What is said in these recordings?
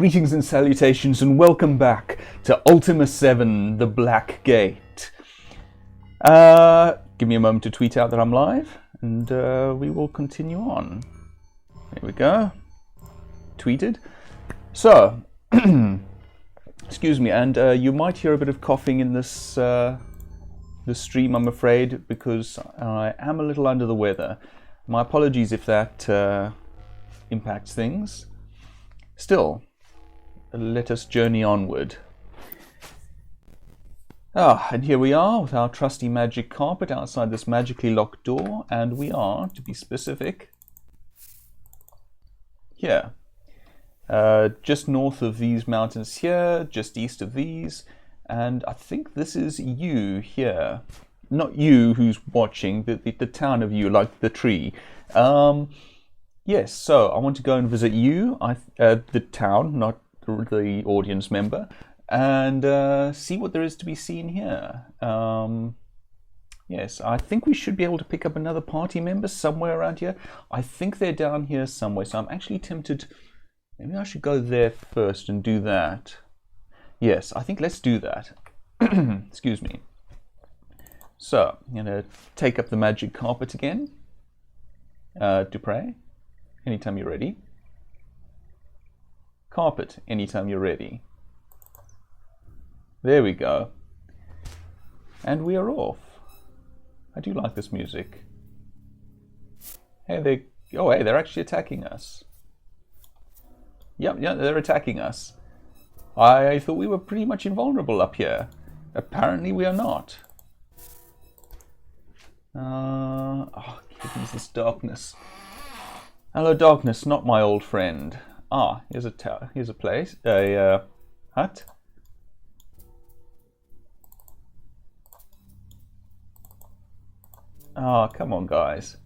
Greetings and salutations and welcome back to Ultima VII, the Black Gate. Give me a moment to tweet out that I'm live and we will continue on. There we go. Tweeted. So, excuse me, and you might hear a bit of coughing in this stream, I'm afraid, because I am a little under the weather. My apologies if that impacts things. Still, let us journey onward. And here we are with our trusty magic carpet outside this magically locked door, and we are, to be specific, here. Just north of these mountains here, just east of these, and I think this is you here. Not you who's watching, the town of you, like the tree. Yes, so I want to go and visit you, the town, not the audience member, and see what there is to be seen here. Yes, I think we should be able to pick up another party member somewhere around here. I think they're down here somewhere, so I'm actually tempted. Maybe I should go there first and do that. Yes, I think let's do that. Excuse me. So, I'm going to take up the magic carpet again. Dupre, anytime you're ready. Carpet, anytime you're ready. There we go. And we are off. I do like this music. Hey, they're actually attacking us. Yep, they're attacking us. I thought we were pretty much invulnerable up here. Apparently we are not. Oh, goodness, this darkness. Hello, darkness, not my old friend. Here's a tower. Here's a place. A hut. Come on, guys.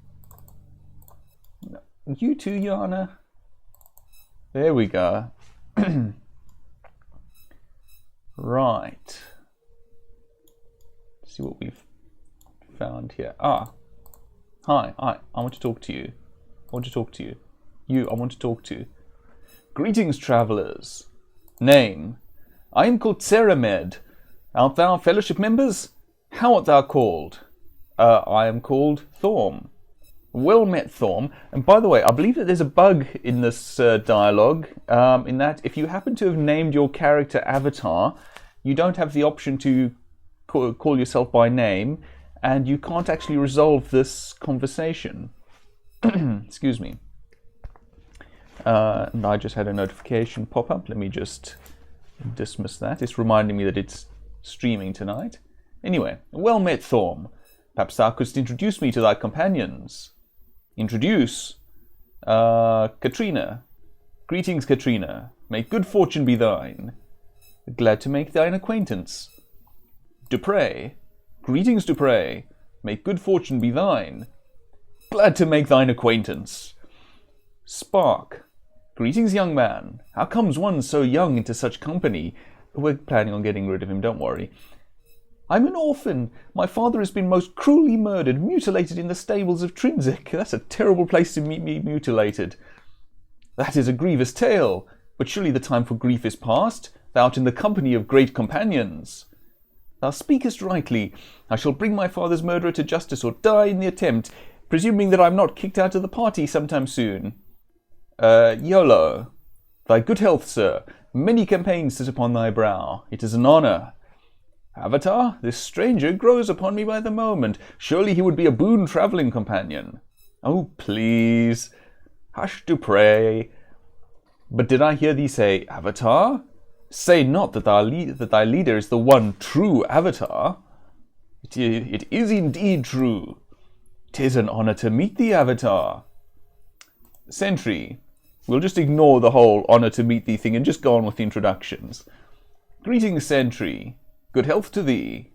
You too, Yana. There we go. Right. Let's see what we've found here. Hi. I want to talk to you. I want to talk to you. I want to talk to. Greetings, travellers. Name. I am called Ceramed. Art thou fellowship members? How art thou called? I am called Thorm. Well met, Thorm. And by the way, I believe that there's a bug in this dialogue, in that if you happen to have named your character Avatar, you don't have the option to call yourself by name, and you can't actually resolve this conversation. Excuse me. And I just had a notification pop up. Let me just dismiss that. It's reminding me that it's streaming tonight. Anyway, well met, Thorm. Perhaps thou couldst introduce me to thy companions. Introduce? Katrina. Greetings, Katrina. May good fortune be thine. Glad to make thine acquaintance. Dupre. Greetings, Dupre. May good fortune be thine. Glad to make thine acquaintance. Spark. Greetings, young man. How comes one so young into such company? We're planning on getting rid of him, don't worry. I'm an orphan. My father has been most cruelly murdered, mutilated in the stables of Trinzic. That's a terrible place to meet me mutilated. That is a grievous tale, but surely the time for grief is past. Thou art in the company of great companions. Thou speakest rightly. I shall bring my father's murderer to justice or die in the attempt, presuming that I'm not kicked out of the party sometime soon. YOLO. Thy good health, sir. Many campaigns sit upon thy brow. It is an honour. Avatar, this stranger grows upon me by the moment. Surely he would be a boon travelling companion. Oh, please. Hush, Dupre. But did I hear thee say Avatar? Say not that thy leader is the one true Avatar. It is indeed true. 'Tis an honour to meet thee, Avatar. Sentry. We'll just ignore the whole honour to meet thee thing and just go on with the introductions. Greetings, Sentry. Good health to thee.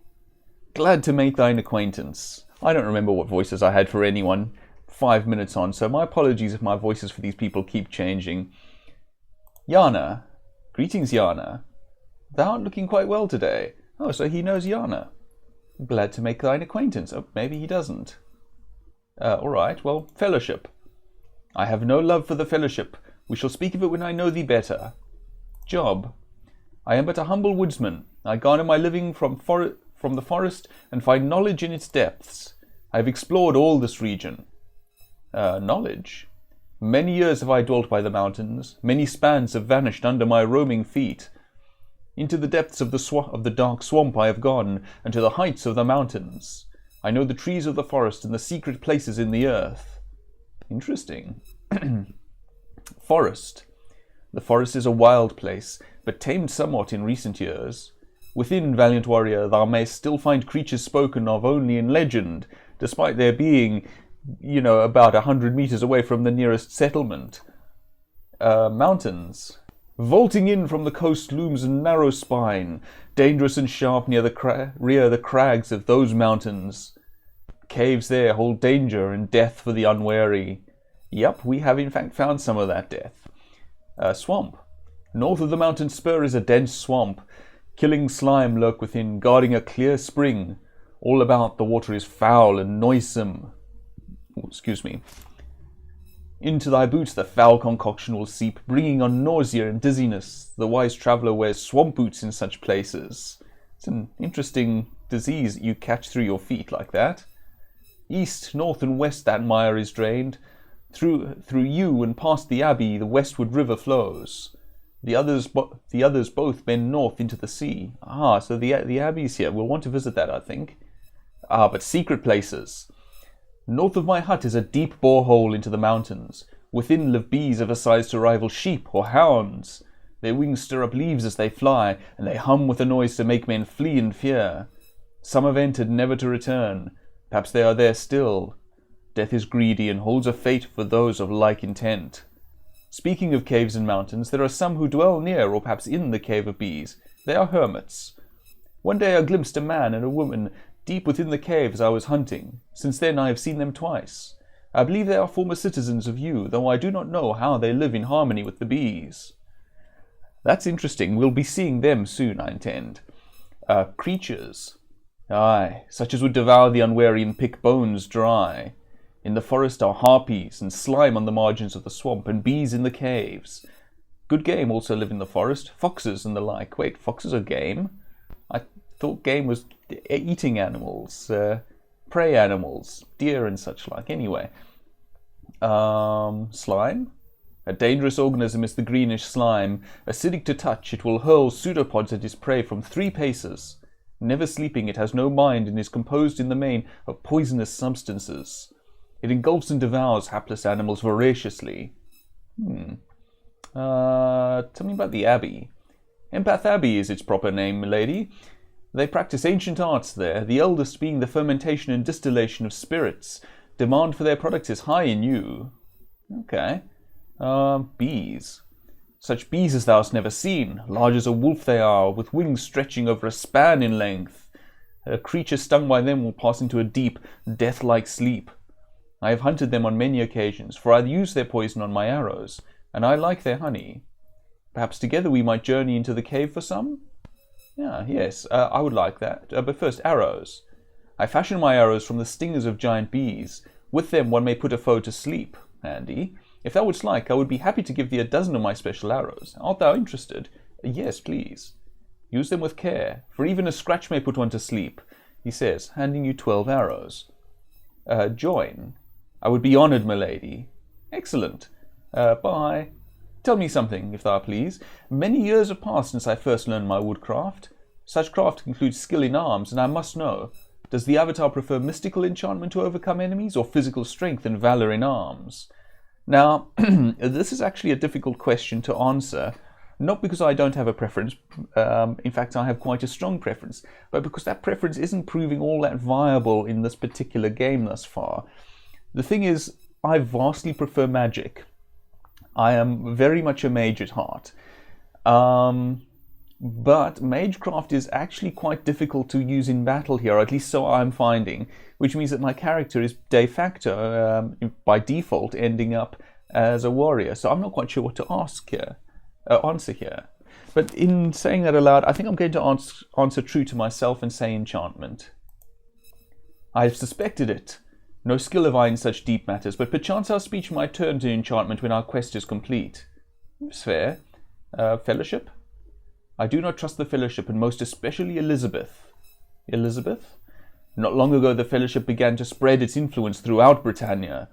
Glad to make thine acquaintance. I don't remember what voices I had for anyone 5 minutes on, so my apologies if my voices for these people keep changing. Yana. Greetings, Yana. Thou art looking quite well today. Oh, so he knows Yana. Glad to make thine acquaintance. Oh, maybe he doesn't. All right, well, fellowship. I have no love for the fellowship. We shall speak of it when I know thee better. Job. I am but a humble woodsman. I garner my living from the forest and find knowledge in its depths. I have explored all this region. Knowledge? Many years have I dwelt by the mountains. Many spans have vanished under my roaming feet. Into the depths of the dark swamp I have gone, and to the heights of the mountains. I know the trees of the forest and the secret places in the earth. Interesting. Forest. The forest is a wild place, but tamed somewhat in recent years. Within, valiant warrior, thou mayst still find creatures spoken of only in legend, despite their being, about 100 meters away from the nearest settlement. Mountains. Vaulting in from the coast looms a narrow spine, dangerous and sharp near rear the crags of those mountains. Caves there hold danger and death for the unwary. Yep, we have in fact found some of that death. Swamp. North of the mountain spur is a dense swamp. Killing slime lurk within, guarding a clear spring. All about the water is foul and noisome. Excuse me. Into thy boots the foul concoction will seep, bringing on nausea and dizziness. The wise traveller wears swamp boots in such places. It's an interesting disease you catch through your feet like that. East, north and west that mire is drained. Through you and past the abbey the westward river flows. The others both bend north into the sea. So the abbey's here. We'll want to visit that, I think. But secret places. North of my hut is a deep borehole into the mountains. Within live bees of a size to rival sheep or hounds. Their wings stir up leaves as they fly, and they hum with a noise to make men flee in fear. Some have entered never to return. Perhaps they are there still. Death is greedy and holds a fate for those of like intent. Speaking of caves and mountains, there are some who dwell near or perhaps in the cave of bees. They are hermits. One day I glimpsed a man and a woman deep within the caves I was hunting. Since then I have seen them twice. I believe they are former citizens of you, though I do not know how they live in harmony with the bees. That's interesting. We'll be seeing them soon, I intend. Creatures. Aye, such as would devour the unwary and pick bones dry. In the forest are harpies and slime on the margins of the swamp, and bees in the caves. Good game also live in the forest, foxes and the like. Wait, foxes are game? I thought game was eating animals, prey animals, deer and such like. Anyway, slime? A dangerous organism is the greenish slime. Acidic to touch, it will hurl pseudopods at its prey from 3 paces. Never sleeping, it has no mind and is composed in the main of poisonous substances. It engulfs and devours hapless animals voraciously. Tell me about the Abbey. Empath Abbey is its proper name, milady. They practice ancient arts there, the eldest being the fermentation and distillation of spirits. Demand for their products is high in you. Okay. Bees. Such bees as thou hast never seen. Large as a wolf they are, with wings stretching over a span in length. A creature stung by them will pass into a deep, death-like sleep. I have hunted them on many occasions, for I use their poison on my arrows, and I like their honey. Perhaps together we might journey into the cave for some? Yes, I would like that. But first, arrows. I fashion my arrows from the stingers of giant bees. With them one may put a foe to sleep. Handy. If thou wouldst like, I would be happy to give thee a dozen of my special arrows. Art thou interested? Yes, please. Use them with care, for even a scratch may put one to sleep, he says, handing you 12 arrows. Join. I would be honoured, milady. Excellent. Bye. Tell me something, if thou please. Many years have passed since I first learned my woodcraft. Such craft includes skill in arms, and I must know, does the Avatar prefer mystical enchantment to overcome enemies, or physical strength and valour in arms? Now, this is actually a difficult question to answer, not because I don't have a preference, in fact I have quite a strong preference, but because that preference isn't proving all that viable in this particular game thus far. The thing is, I vastly prefer magic. I am very much a mage at heart. But magecraft is actually quite difficult to use in battle here, or at least so I'm finding, which means that my character is de facto, by default, ending up as a warrior. So I'm not quite sure what to answer here. But in saying that aloud, I think I'm going to answer true to myself and say enchantment. I have suspected it. No skill have I in such deep matters, but perchance our speech might turn to enchantment when our quest is complete. It's fair. Fellowship? I do not trust the Fellowship, and most especially Elizabeth. Elizabeth? Not long ago, the Fellowship began to spread its influence throughout Britannia.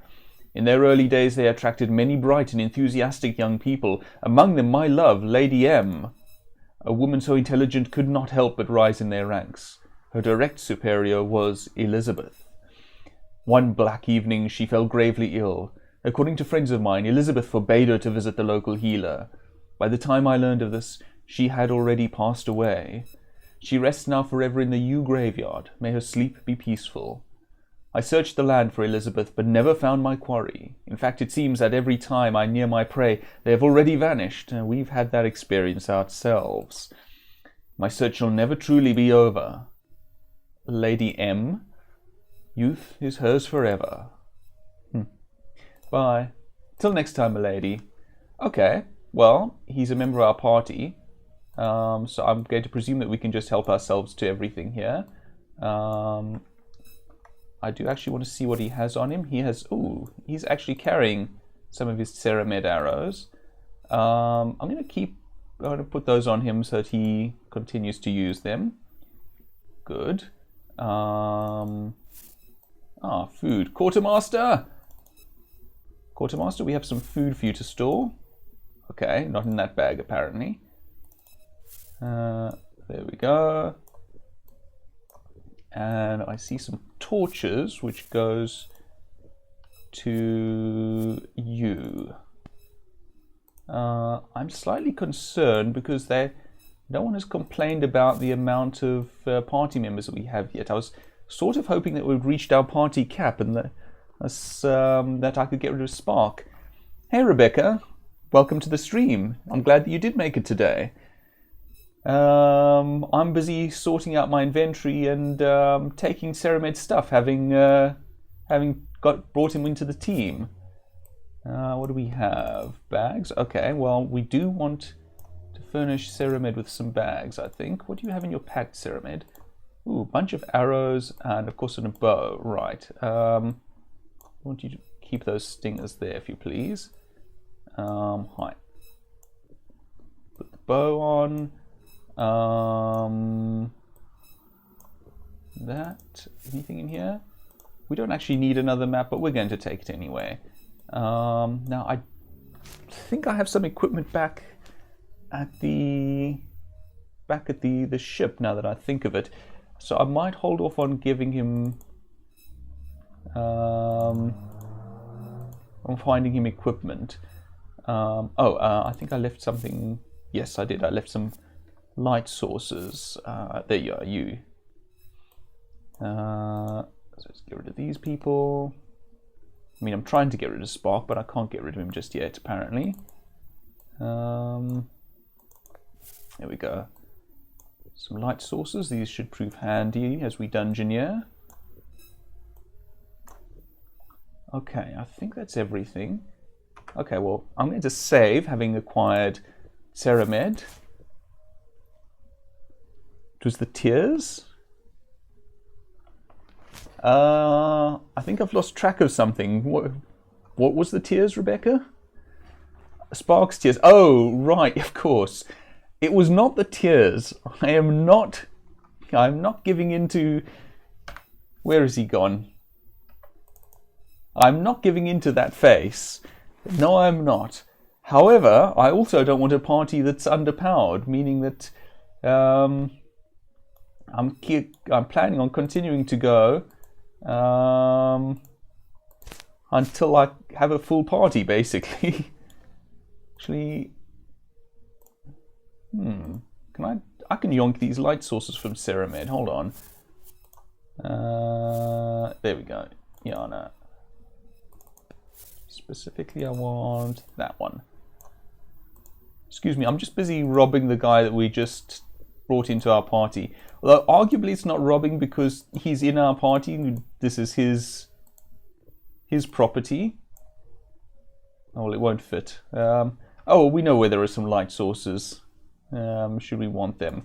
In their early days, they attracted many bright and enthusiastic young people, among them my love, Lady M. A woman so intelligent could not help but rise in their ranks. Her direct superior was Elizabeth. One black evening, she fell gravely ill. According to friends of mine, Elizabeth forbade her to visit the local healer. By the time I learned of this, she had already passed away. She rests now forever in the yew graveyard. May her sleep be peaceful. I searched the land for Elizabeth, but never found my quarry. In fact, it seems that every time I near my prey, they have already vanished. We've had that experience ourselves. My search shall never truly be over. Lady M. Youth is hers forever. Bye. Till next time, milady. Okay, well, he's a member of our party. So I'm going to presume that we can just help ourselves to everything here. I do actually want to see what he has on him. He has, he's actually carrying some of his Ceramed arrows. I'm going to put those on him so that he continues to use them. Good. Food. Quartermaster! Quartermaster, we have some food for you to store. Okay, not in that bag apparently. There we go. And I see some torches, which goes to you. I'm slightly concerned because no one has complained about the amount of party members that we have yet. I was sort of hoping that we'd reached our party cap and that I could get rid of Spark. Hey Rebecca, welcome to the stream. I'm glad that you did make it today. I'm busy sorting out my inventory and taking Ceramed's stuff, having brought him into the team. What do we have? Bags? Okay, well, we do want to furnish Ceramed with some bags, I think. What do you have in your pack, Ceramed? Ooh, a bunch of arrows and, of course, a bow. Right. I want you to keep those stingers there, if you please. Hi. Put the bow on. Anything in here? We don't actually need another map, but we're going to take it anyway. Now I think I have some equipment back at the ship now that I think of it. So I might hold off on giving him on finding him equipment. I think I left something. Yes, I did. I left some light sources. There you are, you. So let's get rid of these people. I mean, I'm trying to get rid of Spark, but I can't get rid of him just yet, apparently. There we go. Some light sources. These should prove handy as we dungeoneer. Okay, I think that's everything. Okay, well, I'm going to save, having acquired Ceramed. It was the tears. I think I've lost track of something. What was the tears, Rebecca? Spark's tears. Oh, right, of course. It was not the tears. I'm not giving in to... Where has he gone? I'm not giving in to that face. No, I'm not. However, I also don't want a party that's underpowered, meaning that I'm planning on continuing to go until I have a full party, basically. Actually, I can yonk these light sources from Ceramed. Hold on. There we go. Yana. Specifically, I want that one. Excuse me, I'm just busy robbing the guy that we just brought into our party. Although, arguably, it's not robbing because he's in our party. This is his property. Oh, well, it won't fit. We know where there are some light sources. Should we want them?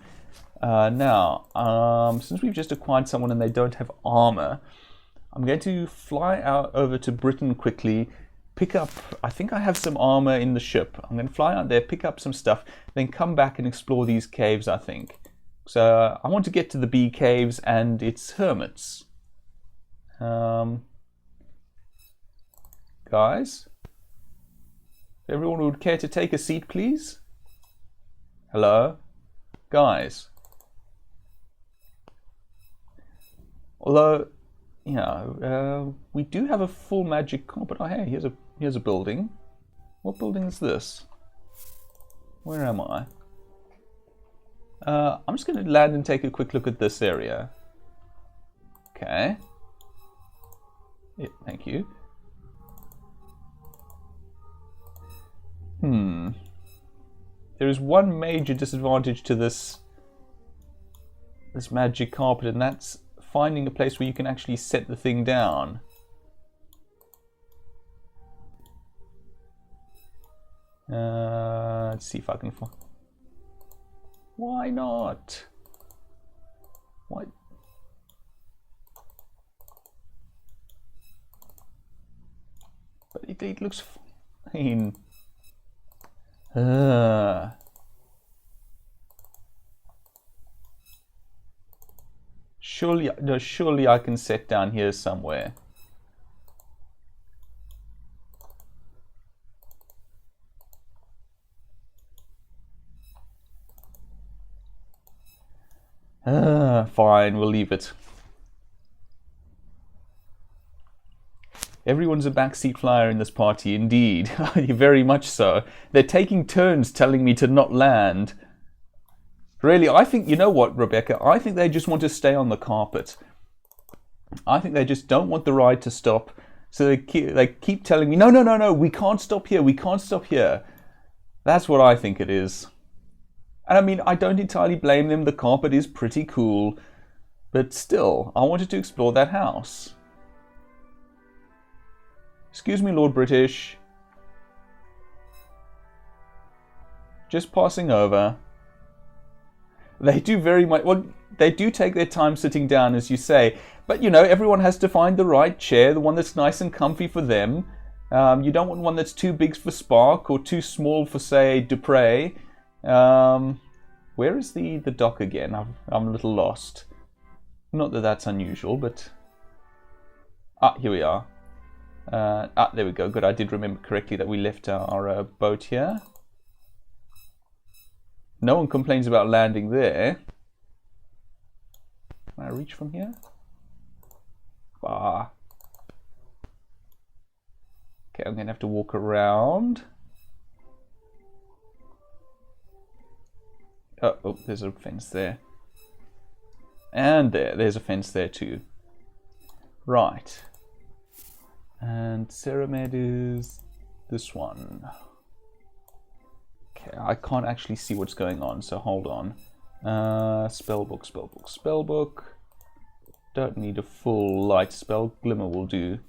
Now, since we've just acquired someone and they don't have armor, I'm going to fly out over to Britain quickly pick up, I think I have some armor in the ship. I'm going to fly out there, pick up some stuff, then come back and explore these caves, I think. So I want to get to the bee caves and its hermits. Guys, if everyone would care to take a seat, please. Hello? Guys. Although, you know, we do have a full magic carpet. Oh, hey, here's a building. What building is this? Where am I? I'm just going to land and take a quick look at this area. Okay. Yeah, thank you. There is one major disadvantage to this magic carpet, and that's finding a place where you can actually set the thing down. Let's see if I can find. Why not? Why? But it looks fine. Surely I can set down here somewhere. Fine, we'll leave it. Everyone's a backseat flyer in this party, indeed. Very much so. They're taking turns telling me to not land. Really, I think, you know what, Rebecca? I think they just want to stay on the carpet. I think they just don't want the ride to stop. So they keep telling me, no, we can't stop here, we can't stop here. That's what I think it is. And I mean, I don't entirely blame them. The carpet is pretty cool. But still, I wanted to explore that house. Excuse me, Lord British. Just passing over. They do very much, well, they do take their time sitting down, as you say. But, you know, everyone has to find the right chair, the one that's nice and comfy for them. You don't want one that's too big for Spark or too small for, say, Dupre. Where is the dock again? I'm a little lost. Not that that's unusual, but... Ah, here we are. There we go. Good, I did remember correctly that we left our boat here. No one complains about landing there. Can I reach from here? Ah. Okay, I'm going to have to walk around. Oh, there's a fence there. And there's a fence there too. Right. And Ceramed is this one. Okay, I can't actually see what's going on, so hold on. Spellbook, spellbook, spellbook. Don't need a full light spell. Glimmer will do.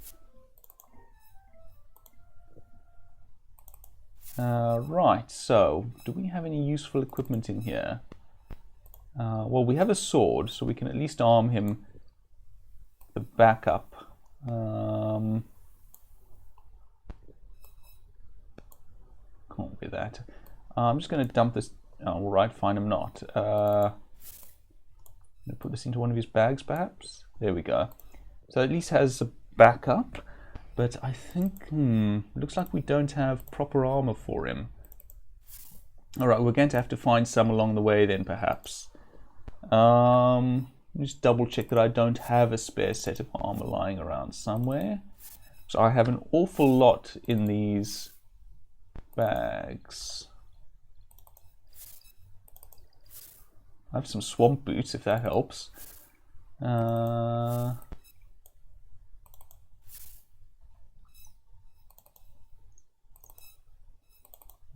Right, so do we have any useful equipment in here? Well, we have a sword, so we can at least arm him the backup. Can't be that. I'm just going to dump this. Oh, all right, fine, I'm not. I'm going to put this into one of his bags, perhaps. There we go. So at least has a backup. But I think, looks like we don't have proper armor for him. All right, we're going to have to find some along the way then, perhaps. Just double check that I don't have a spare set of armor lying around somewhere. So I have an awful lot in these bags. I have some swamp boots, if that helps. No.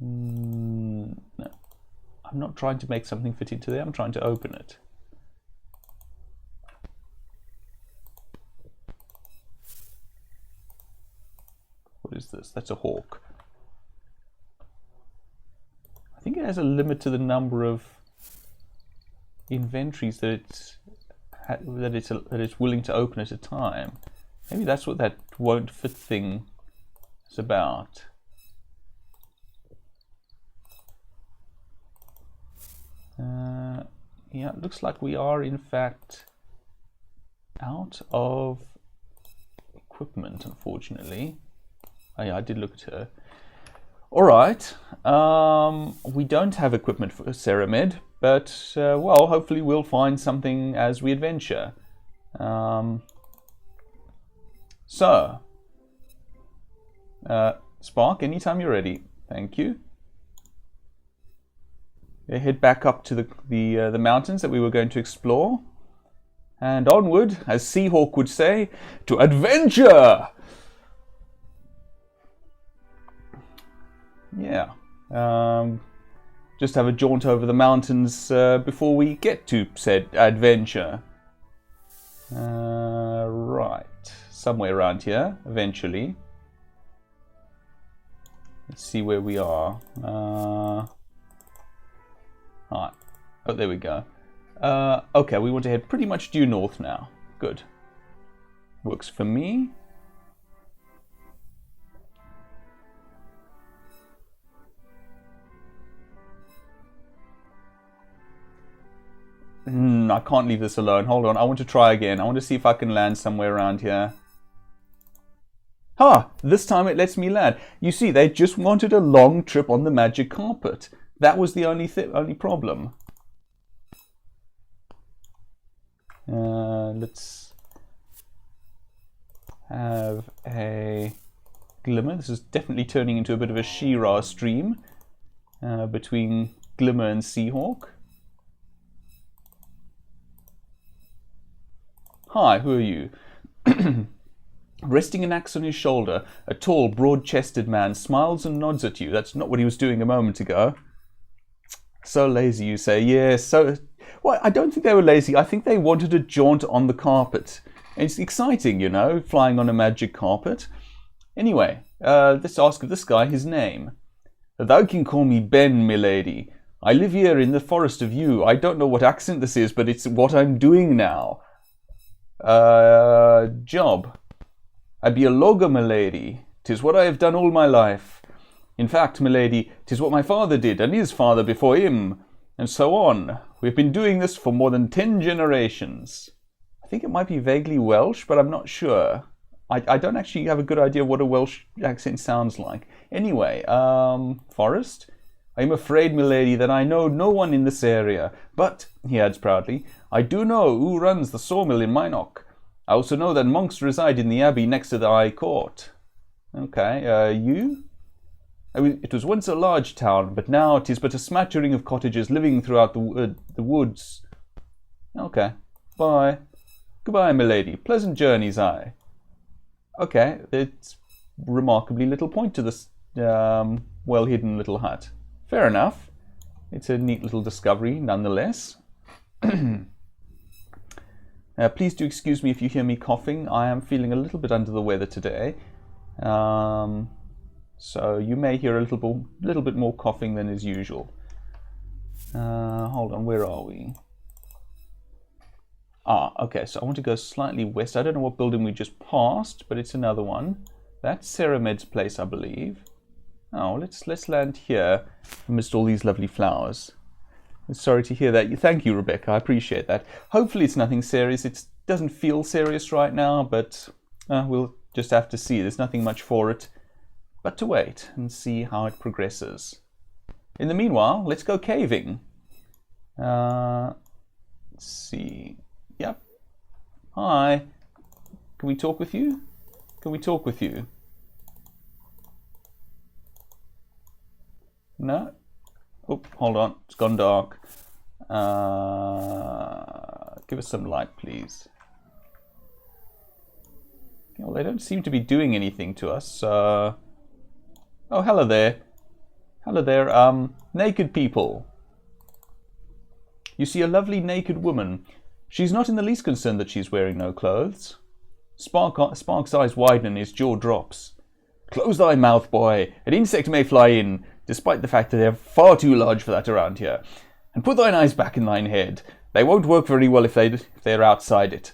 I'm not trying to make something fit into there, I'm trying to open it. What is this? That's a hawk. I think it has a limit to the number of inventories that it's willing to open at a time. Maybe that's what that won't fit thing is about. Yeah, it looks like we are in fact out of equipment, unfortunately. Oh yeah, I did look at her. Alright, we don't have equipment for Ceramed, but, well, hopefully we'll find something as we adventure. Spark, anytime you're ready. Thank you. Head back up to the mountains that we were going to explore. And onward, as Seahawk would say, to adventure! Yeah. Just have a jaunt over the mountains before we get to said adventure. Right. Somewhere around here, eventually. Let's see where we are. Alright. Oh, there we go. Okay, we want to head pretty much due north now. Good. Works for me. I can't leave this alone. Hold on, I want to try again. I want to see if I can land somewhere around here. Ha! This time it lets me land. You see, they just wanted a long trip on the magic carpet. That was the only problem. Let's have a glimmer. This is definitely turning into a bit of a She-Ra stream between Glimmer and Seahawk. Hi, who are you? Resting an axe on his shoulder, a tall, broad-chested man smiles and nods at you. That's not what he was doing a moment ago. So lazy, you say. Yes, so... Well, I don't think they were lazy. I think they wanted a jaunt on the carpet. It's exciting, you know, flying on a magic carpet. Anyway, let's ask this guy his name. Thou can call me Ben, milady. I live here in the Forest of Yew. I don't know what accent this is, but it's what I'm doing now. Job. I be a logger, milady. 'Tis what I have done all my life. In fact, milady, 'tis what my father did, and his father before him, and so on. We've been doing this for more than 10 generations. I think it might be vaguely Welsh, but I'm not sure. I don't actually have a good idea what a Welsh accent sounds like. Anyway, Forest? I am afraid, milady, that I know no one in this area, but, he adds proudly, I do know who runs the sawmill in Minnoch. I also know that monks reside in the abbey next to the High Court. Okay, you? It was once a large town, but now it is but a smattering of cottagers living throughout the woods. Okay, bye. Goodbye, milady. Pleasant journeys, aye. Okay, it's remarkably little point to this well-hidden little hut. Fair enough. It's a neat little discovery, nonetheless. Please do excuse me if you hear me coughing. I am feeling a little bit under the weather today. So you may hear a little bit more coughing than is usual. Hold on, where are we? Okay, so I want to go slightly west. I don't know what building we just passed, but it's another one. That's Ceramed's place, I believe. Oh, let's land here amidst all these lovely flowers. Sorry to hear that. Thank you, Rebecca. I appreciate that. Hopefully it's nothing serious. It doesn't feel serious right now, but we'll just have to see. There's nothing much for it but to wait and see how it progresses. In the meanwhile, let's go caving. Let's see. Yep. Hi. Can we talk with you? Can we talk with you? No? Oh, hold on. It's gone dark. Give us some light, please. Well, they don't seem to be doing anything to us. Oh, hello there. Hello there. Naked people. You see a lovely naked woman. She's not in the least concerned that she's wearing no clothes. Spark's eyes widen and his jaw drops. Close thy mouth, boy. An insect may fly in, despite the fact that they're far too large for that around here. And put thine eyes back in thine head. They won't work very well if they're outside it.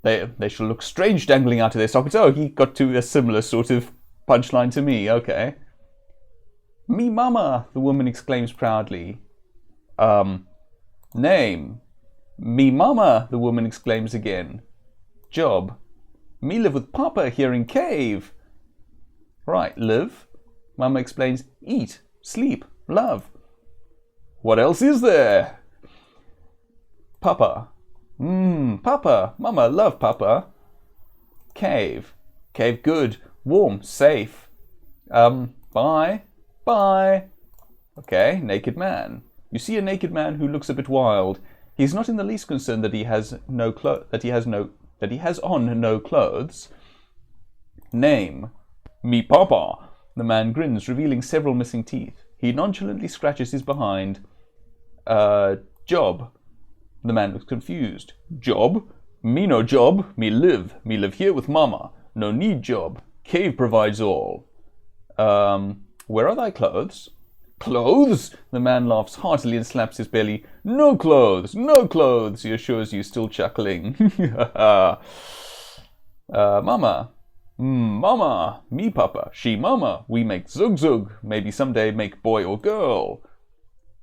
They shall look strange dangling out of their sockets. Oh, he got to a similar sort of Punchline to me, okay. Me mama, the woman exclaims proudly. Name. Me mama, the woman exclaims again. Job. Me live with Papa here in cave. Right, live. Mama explains, eat, sleep, love. What else is there? Papa. Papa. Mama, love Papa. Cave. Cave good, warm, safe. Bye. Bye. Okay, naked man. You see a naked man who looks a bit wild. He's not in the least concerned that he has on no clothes. Name. Me Papa. The man grins, revealing several missing teeth. He nonchalantly scratches his behind. Job. The man looks confused. Job? Me no job. Me live. Me live here with Mama. No need job. Cave provides all. Where are thy clothes? Clothes? The man laughs heartily and slaps his belly. No clothes, no clothes, he assures you, still chuckling. Mama. Mama. Me Papa. She Mama. We make zug zug. Maybe someday make boy or girl.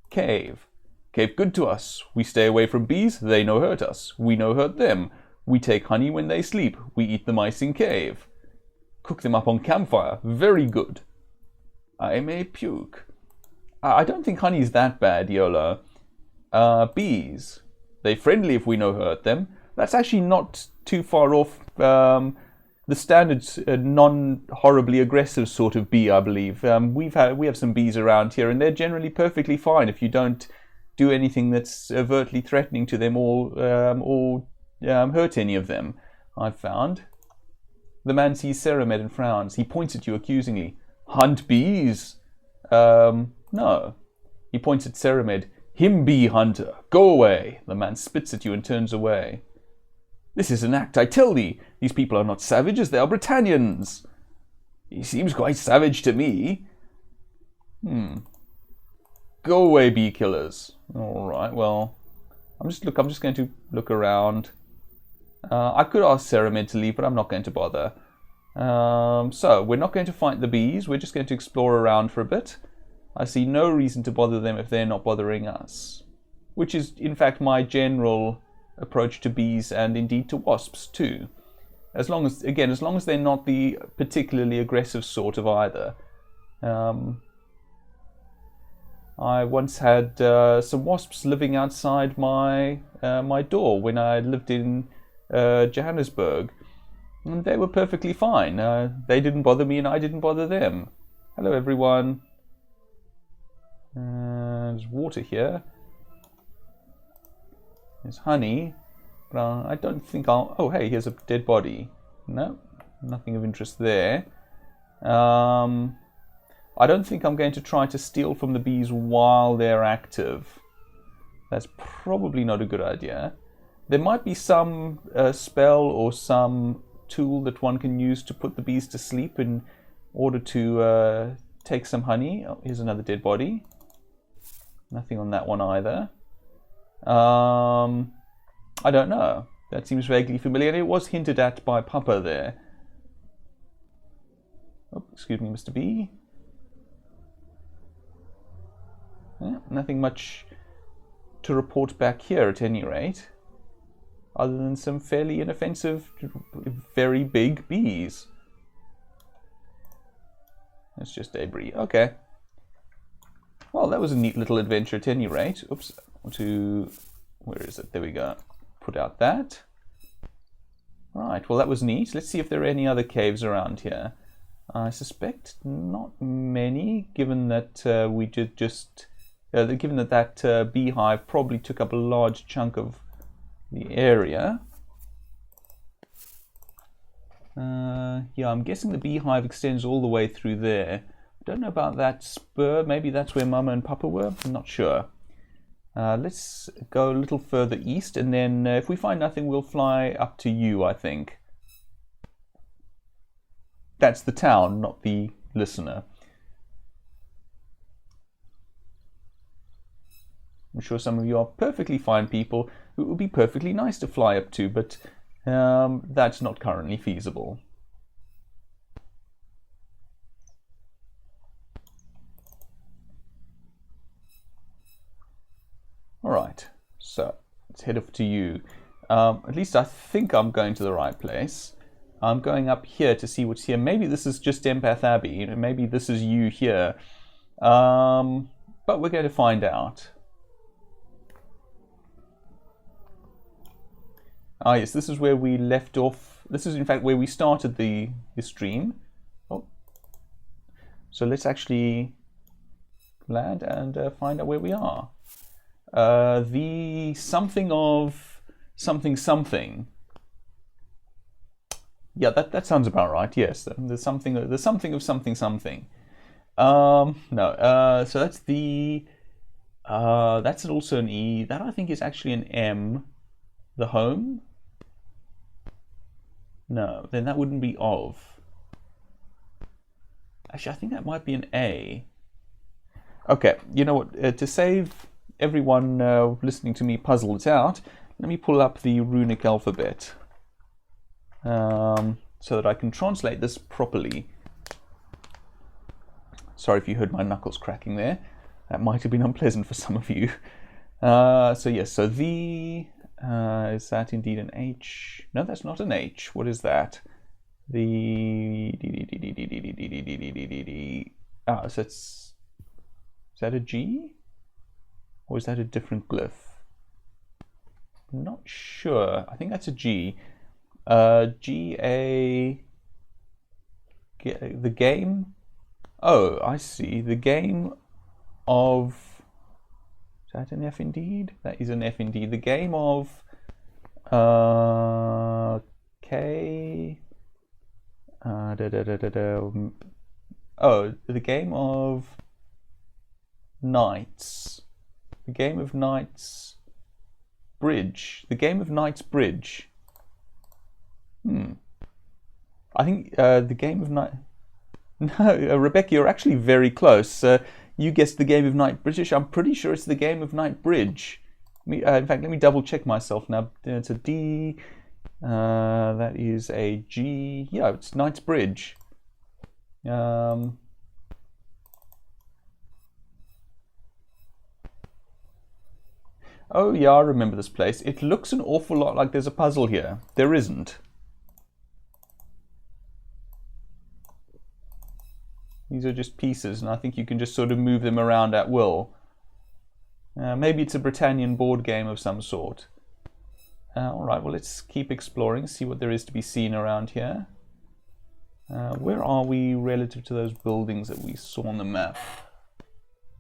Cave. Cave good to us. We stay away from bees. They no hurt us. We no hurt them. We take honey when they sleep. We eat the mice in cave. Cook them up on campfire. Very good. I may puke. I don't think honey's that bad, YOLO. Bees. They friendly if we no hurt them. That's actually not too far off the standard non-horribly aggressive sort of bee, I believe. We have some bees around here, and they're generally perfectly fine if you don't do anything that's overtly threatening to them or hurt any of them, I've found. The man sees Ceramed and frowns. He points at you accusingly. Hunt bees? No. He points at Ceramed. Him bee hunter. Go away. The man spits at you and turns away. This is an act, I tell thee. These people are not savages, they are Britannians. He seems quite savage to me. Go away, bee killers. Alright, well, I'm just going to look around. I could ask Ceramed to leave, but I'm not going to bother. So, we're not going to fight the bees, we're just going to explore around for a bit. I see no reason to bother them if they're not bothering us. Which is, in fact, my general approach to bees and indeed to wasps too. As long as they're not the particularly aggressive sort of either. I once had some wasps living outside my door when I lived in Johannesburg. And they were perfectly fine. They didn't bother me and I didn't bother them. Hello everyone. There's water here. There's honey. But I don't think I'll... Oh, hey, here's a dead body. No, nothing of interest there. I don't think I'm going to try to steal from the bees while they're active. That's probably not a good idea. There might be some spell or some tool that one can use to put the bees to sleep in order to take some honey. Oh, here's another dead body. Nothing on that one either. I don't know. That seems vaguely familiar. And it was hinted at by Papa there. Oh, excuse me, Mr. B. Yeah, nothing much to report back here at any rate. Other than some fairly inoffensive, very big bees. That's just debris. Okay. Well, that was a neat little adventure at any rate. Oops. Where is it? There we go. Put out that. Right, well that was neat. Let's see if there are any other caves around here. I suspect not many, given that we did just... given that beehive probably took up a large chunk of the area. Yeah, I'm guessing the beehive extends all the way through there. Don't know about that spur. Maybe that's where Mama and Papa were. I'm not sure. Let's go a little further east, and then if we find nothing, we'll fly up to you, I think. That's the town, not the listener. I'm sure some of you are perfectly fine people who it would be perfectly nice to fly up to, but that's not currently feasible. So let's head off to you. At least I think I'm going to the right place. I'm going up here to see what's here. Maybe this is just Empath Abbey. Maybe this is you here. But we're going to find out. Ah, yes, this is where we left off. This is, in fact, where we started the stream. Oh. So let's actually land and find out where we are. The something of something something. Yeah, that sounds about right. Yes, the something of something something. No. So that's the. That's also an E. That I think is actually an M. The home. No, then that wouldn't be of. Actually, I think that might be an A. Okay, you know what? To save everyone listening to me puzzle it out, let me pull up the runic alphabet so that I can translate this properly. Sorry if you heard my knuckles cracking there. That might have been unpleasant for some of you. So yes, so the... is that indeed an H? No, that's not an H. What is that? The... Ah, so it's... Is that a G? Or is that a different glyph? I'm not sure. I think that's a G. G-A... The game... Oh, I see. The game of... Is that an F indeed? That is an F indeed. The game of... K... Oh, the game of... Knights. The game of Knights... Bridge. The game of Knights Bridge. I think the game of Knight... No, Rebecca, you're actually very close. You guessed the game of Knight British. I'm pretty sure it's the game of Knight Bridge. In fact, let me double check myself now. It's a D. That is a G. Yeah, it's Knight's Bridge. Oh, yeah, I remember this place. It looks an awful lot like there's a puzzle here. There isn't. These are just pieces, and I think you can just sort of move them around at will. Maybe it's a Britannian board game of some sort. Alright, well, let's keep exploring, see what there is to be seen around here. Where are we relative to those buildings that we saw on the map?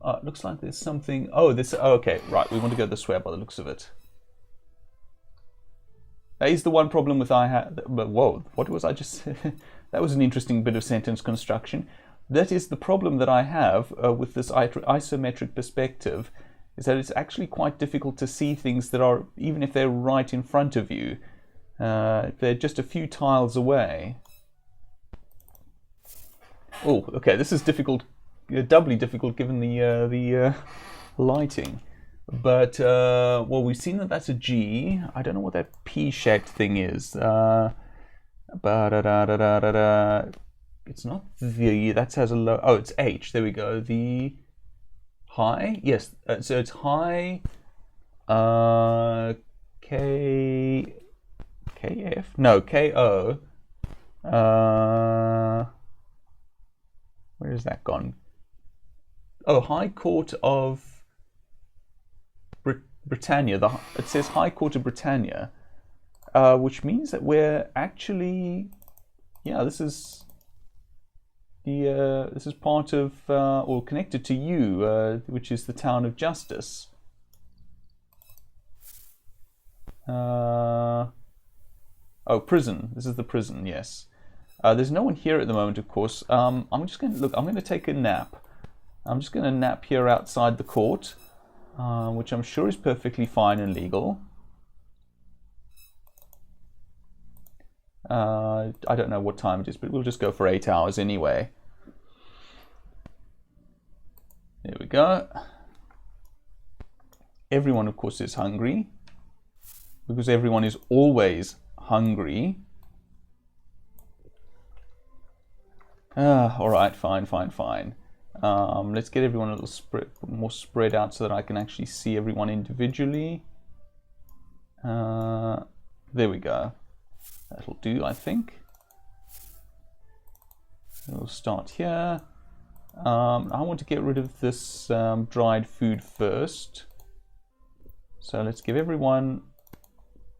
It looks like there's something... Oh, this... Oh, okay, right, we want to go this way by the looks of it. That is the one problem with I had... Whoa, what was I just... That was an interesting bit of sentence construction. That is the problem that I have with this isometric perspective, is that it's actually quite difficult to see things that are, even if they're right in front of you, they're just a few tiles away. Oh, okay, this is difficult, doubly difficult given the lighting. But, well, we've seen that that's a G. I don't know what that P-shaped thing is. It's not the, that has a low, oh, it's H, there we go. The high, yes, so it's high, K, KF, no, KO, where has that gone? Oh, High Court of Britannia, it says High Court of Britannia, which means that we're actually, yeah, this is part of, or connected to you, which is the town of Justice. Oh, prison. This is the prison, yes. There's no one here at the moment, of course. I'm just going to, look, I'm going to take a nap. I'm just going to nap here outside the court, which I'm sure is perfectly fine and legal. I don't know what time it is, but we'll just go for 8 hours anyway. There we go. Everyone, of course, is hungry, because everyone is always hungry. All right, fine. Let's get everyone a little more spread out so that I can actually see everyone individually. There we go. That'll do, I think. We'll start here. I want to get rid of this dried food first. So let's give everyone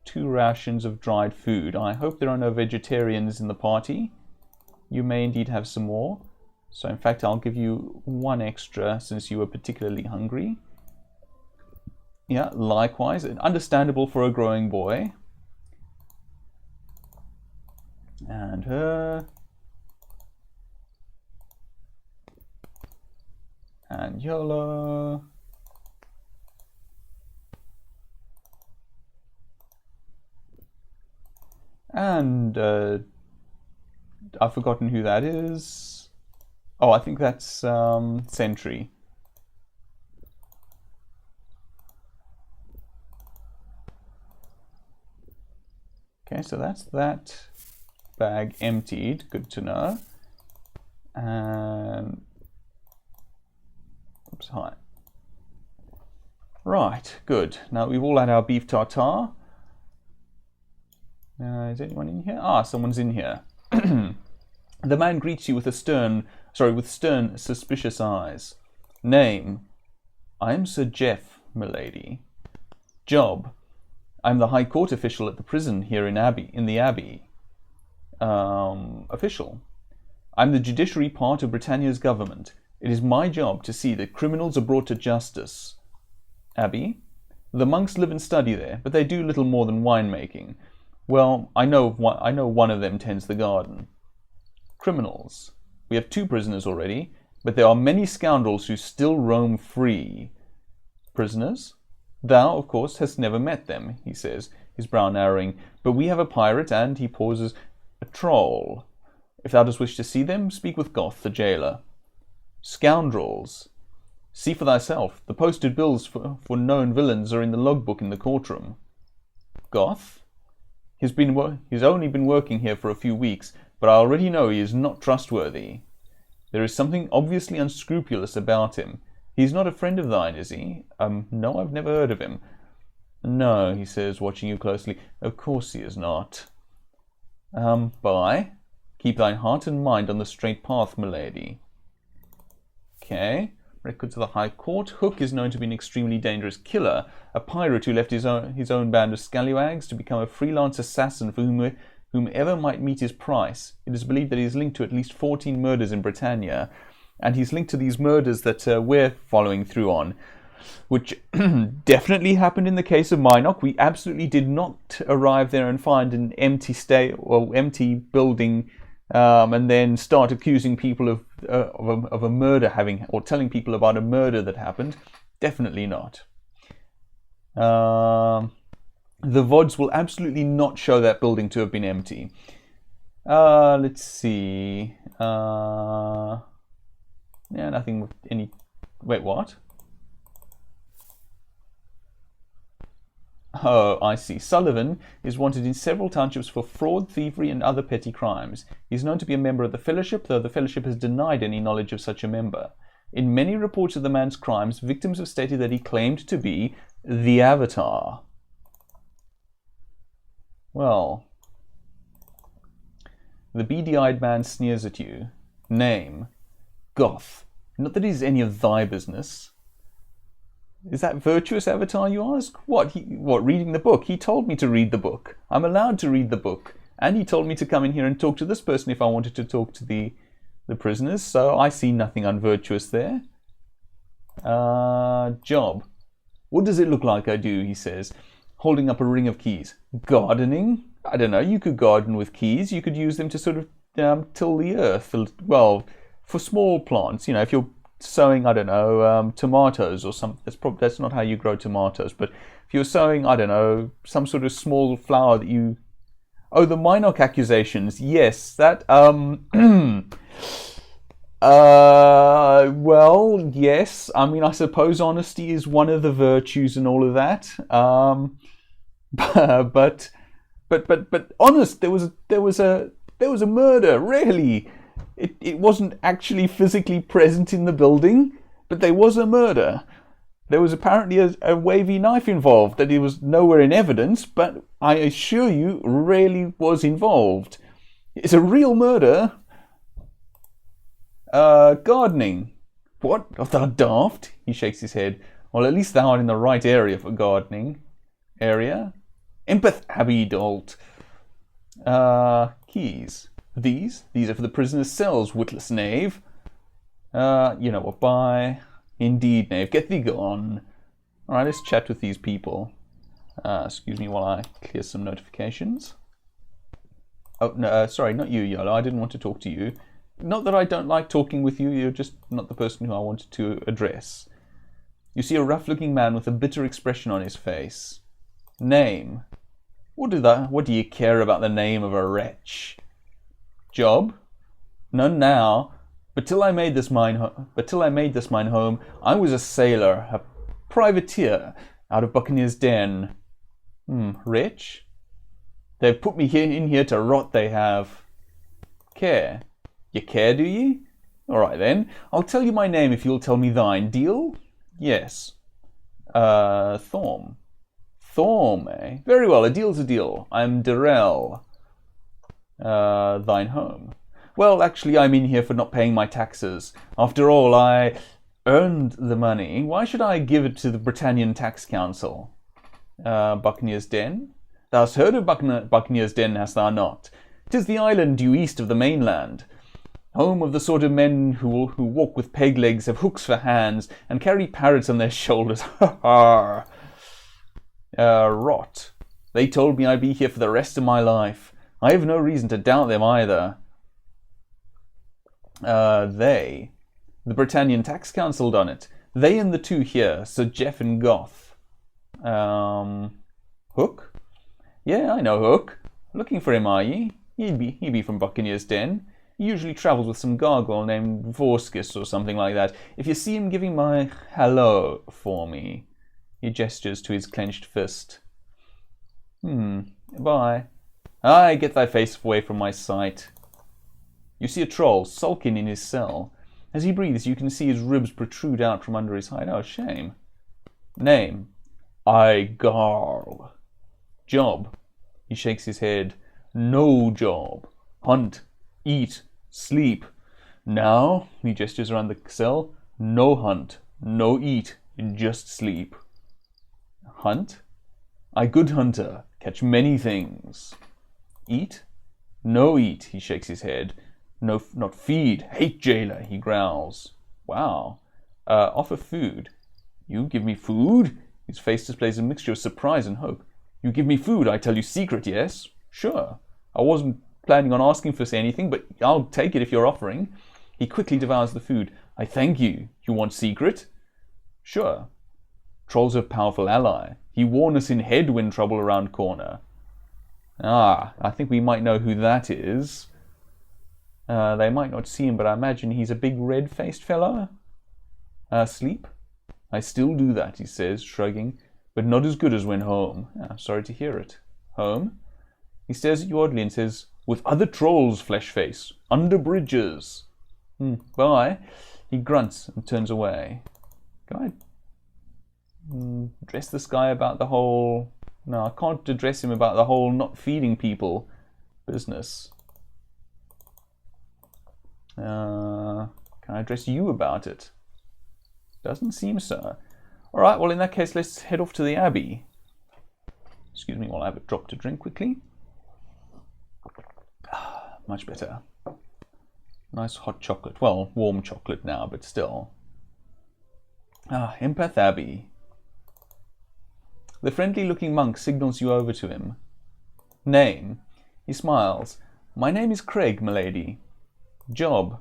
2 rations of dried food. I hope there are no vegetarians in the party. You may indeed have some more. So in fact, I'll give you 1 extra since you were particularly hungry. Yeah, likewise. Understandable for a growing boy. And her. And YOLO. And I've forgotten who that is. Oh, I think that's Sentry. Okay, so that's that bag emptied. Good to know. And oops, hi. Right, good. Now we've all had our beef tartare. Is anyone in here? Ah, someone's in here. The man greets you with stern, suspicious eyes. Name: I am Sir Jeff, milady. Job: I'm the High Court official at the prison here in the Abbey. Official: I'm the judiciary part of Britannia's government. It is my job to see that criminals are brought to justice. Abbey: the monks live and study there, but they do little more than winemaking. Well, I know one of them tends the garden. Criminals: we have 2 prisoners already, but there are many scoundrels who still roam free. Prisoners: thou, of course, hast never met them, he says, his brow narrowing, but we have a pirate, and, he pauses, a troll. If thou dost wish to see them, speak with Goth, the jailer. Scoundrels: see for thyself. The posted bills for known villains are in the logbook in the courtroom. Goth: He's only been working here for a few weeks, but I already know he is not trustworthy. There is something obviously unscrupulous about him. He's not a friend of thine, is he? No, I've never heard of him. No, he says, watching you closely. Of course he is not. Bye. Keep thine heart and mind on the straight path, milady. Okay. Records of the High Court. Hook is known to be an extremely dangerous killer, a pirate who left his own band of scallywags to become a freelance assassin for whomever might meet his price. It is believed that he is linked to at least 14 murders in Britannia, and he's linked to these murders that we're following through on, which definitely happened in the case of Minok. We absolutely did not arrive there and find an empty building and then start accusing people of a murder or telling people about a murder that happened. Definitely not. The VODs will absolutely not show that building to have been empty. Let's see. Yeah, nothing with any... Wait, what? Oh, I see. Sullivan is wanted in several townships for fraud, thievery, and other petty crimes. He is known to be a member of the Fellowship, though the Fellowship has denied any knowledge of such a member. In many reports of the man's crimes, victims have stated that he claimed to be the Avatar. Well, the beady-eyed man sneers at you. Name: Goth. Not that it is any of thy business. Is that virtuous, Avatar, you ask? What, reading the book? He told me to read the book. I'm allowed to read the book. And he told me to come in here and talk to this person if I wanted to talk to the prisoners, so I see nothing unvirtuous there. Job. What does it look like I do, he says, holding up a ring of keys. Gardening? I don't know, you could garden with keys. You could use them to sort of till the earth. Well, for small plants, you know, if you're sowing, I don't know, tomatoes or something. That's not how you grow tomatoes. But if you're sowing, I don't know, some sort of small flower that you... Oh, the Minok accusations. Yes, that... well, yes. I mean, I suppose honesty is one of the virtues and all of that. But honest, there was a murder, really. It wasn't actually physically present in the building, but there was a murder. There was apparently a wavy knife involved that it was nowhere in evidence, but I assure you, really was involved. It's a real murder. Gardening. What? Art thou daft? He shakes his head. Well, at least thou art in the right area for gardening. Area? Impeth Abbey, dolt. Keys. These are for the prisoner's cells, witless knave. You know what, bye. Indeed, knave, get thee gone. Alright, let's chat with these people. Excuse me while I clear some notifications. Oh, no, sorry, not you, Yolo. I didn't want to talk to you. Not that I don't like talking with you, you're just not the person who I wanted to address. You see a rough-looking man with a bitter expression on his face. Name. What do you care about the name of a wretch? Job? None now. But till I made this mine home, I was a sailor, a privateer, out of Buccaneer's Den. Rich? They've put me in here to rot, they have. Care? You care, do ye? All right then, I'll tell you my name if you'll tell me thine. Deal? Yes. Thorm. Thorm, eh? Very well, a deal's a deal. I'm Durrell. Thine home. Well, actually, I'm in here for not paying my taxes. After all, I earned the money. Why should I give it to the Britannian Tax Council? Buccaneer's Den? Thou hast heard of Buccaneer's Den, hast thou not? 'Tis the island due east of the mainland. Home of the sort of men who walk with peg legs, have hooks for hands, and carry parrots on their shoulders. Ha ha! Rot. They told me I'd be here for the rest of my life. I have no reason to doubt them either. They. The Britannian Tax Council done it. They and the two here, Sir Jeff and Goth. Hook? Yeah, I know Hook. Looking for him, are ye? He'd be from Buccaneer's Den. He usually travels with some gargoyle named Vorskis or something like that. If you see him giving my hello for me. He gestures to his clenched fist. Bye. Aye, get thy face away from my sight. You see a troll sulking in his cell. As he breathes, you can see his ribs protrude out from under his hide. Oh, shame. Name. Garl. Job. He shakes his head. No job. Hunt. Eat. Sleep. Now, he gestures around the cell. No hunt. No eat. Just sleep. Hunt. I good hunter. Catch many things. Eat. No eat. He shakes his head. No, not feed. Hate jailer, he growls. Wow. Offer food. You give me food? His face displays a mixture of surprise and hope. You give me food, I tell you secret, yes? Sure. I wasn't planning on asking for anything, but I'll take it if you're offering. He quickly devours the food. I thank you. You want secret? Sure. Troll's a powerful ally. He warned us in head when trouble around corner. Ah, I think we might know who that is. They might not see him, but I imagine he's a big red-faced fellow. Sleep? I still do that, he says, shrugging, but not as good as when home. Sorry to hear it. Home? He stares at you oddly and says, with other trolls, Fleshface, under bridges. Bye. He grunts and turns away. Can I address this guy about the whole... No, I can't address him about the whole not feeding people business. Can I address you about it? Doesn't seem so. Alright, well in that case let's head off to the Abbey. Excuse me while I have a drop to drink quickly. Much better. Nice hot chocolate. Well, warm chocolate now, but still. Impeth Abbey. The friendly-looking monk signals you over to him. Name. He smiles. My name is Craig, milady. Job.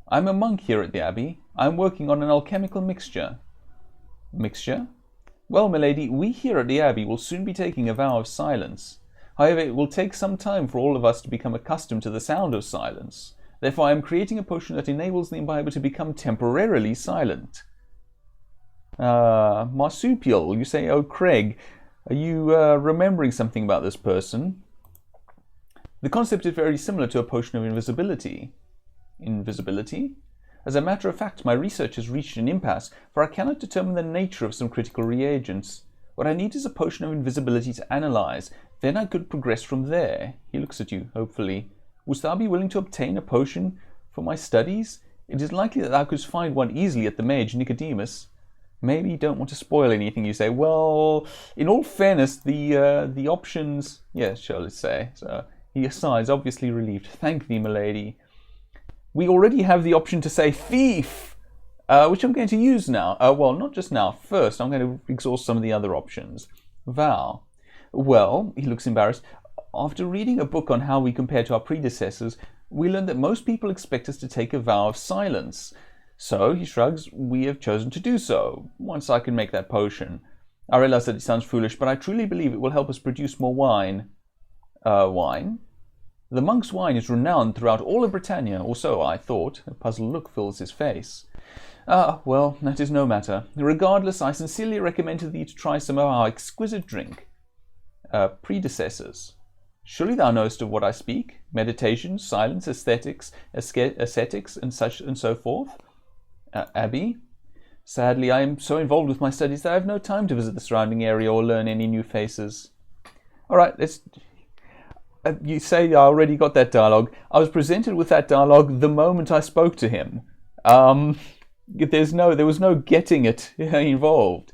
I'm a monk here at the Abbey. I'm working on an alchemical mixture. Mixture? Well, milady, we here at the Abbey will soon be taking a vow of silence. However, it will take some time for all of us to become accustomed to the sound of silence. Therefore, I am creating a potion that enables the imbiber to become temporarily silent. Marsupial, you say, oh, Craig, are you remembering something about this person? The concept is very similar to a potion of invisibility. Invisibility? As a matter of fact, my research has reached an impasse, for I cannot determine the nature of some critical reagents. What I need is a potion of invisibility to analyze. Then I could progress from there. He looks at you, hopefully. Wouldst thou be willing to obtain a potion for my studies? It is likely that thou couldst find one easily at the mage Nicodemus. Maybe you don't want to spoil anything, you say. Well, in all fairness, the options... Yes, shall I say. So he sighs, obviously relieved. Thank thee, milady. We already have the option to say thief, which I'm going to use now. Well, not just now. First, I'm going to exhaust some of the other options. Vow. Well, he looks embarrassed. After reading a book on how we compare to our predecessors, we learned that most people expect us to take a vow of silence. So, he shrugs, we have chosen to do so, once I can make that potion. I realize that it sounds foolish, but I truly believe it will help us produce more wine. Wine? The monk's wine is renowned throughout all of Britannia, or so I thought. A puzzled look fills his face. Well, that is no matter. Regardless, I sincerely recommend to thee to try some of our exquisite drink. Predecessors. Surely thou knowest of what I speak? Meditation, silence, ascetics, and such and so forth? Abbey? Sadly, I am so involved with my studies that I have no time to visit the surrounding area or learn any new faces. All right, let's... you say I already got that dialogue. I was presented with that dialogue the moment I spoke to him. There was no getting it involved.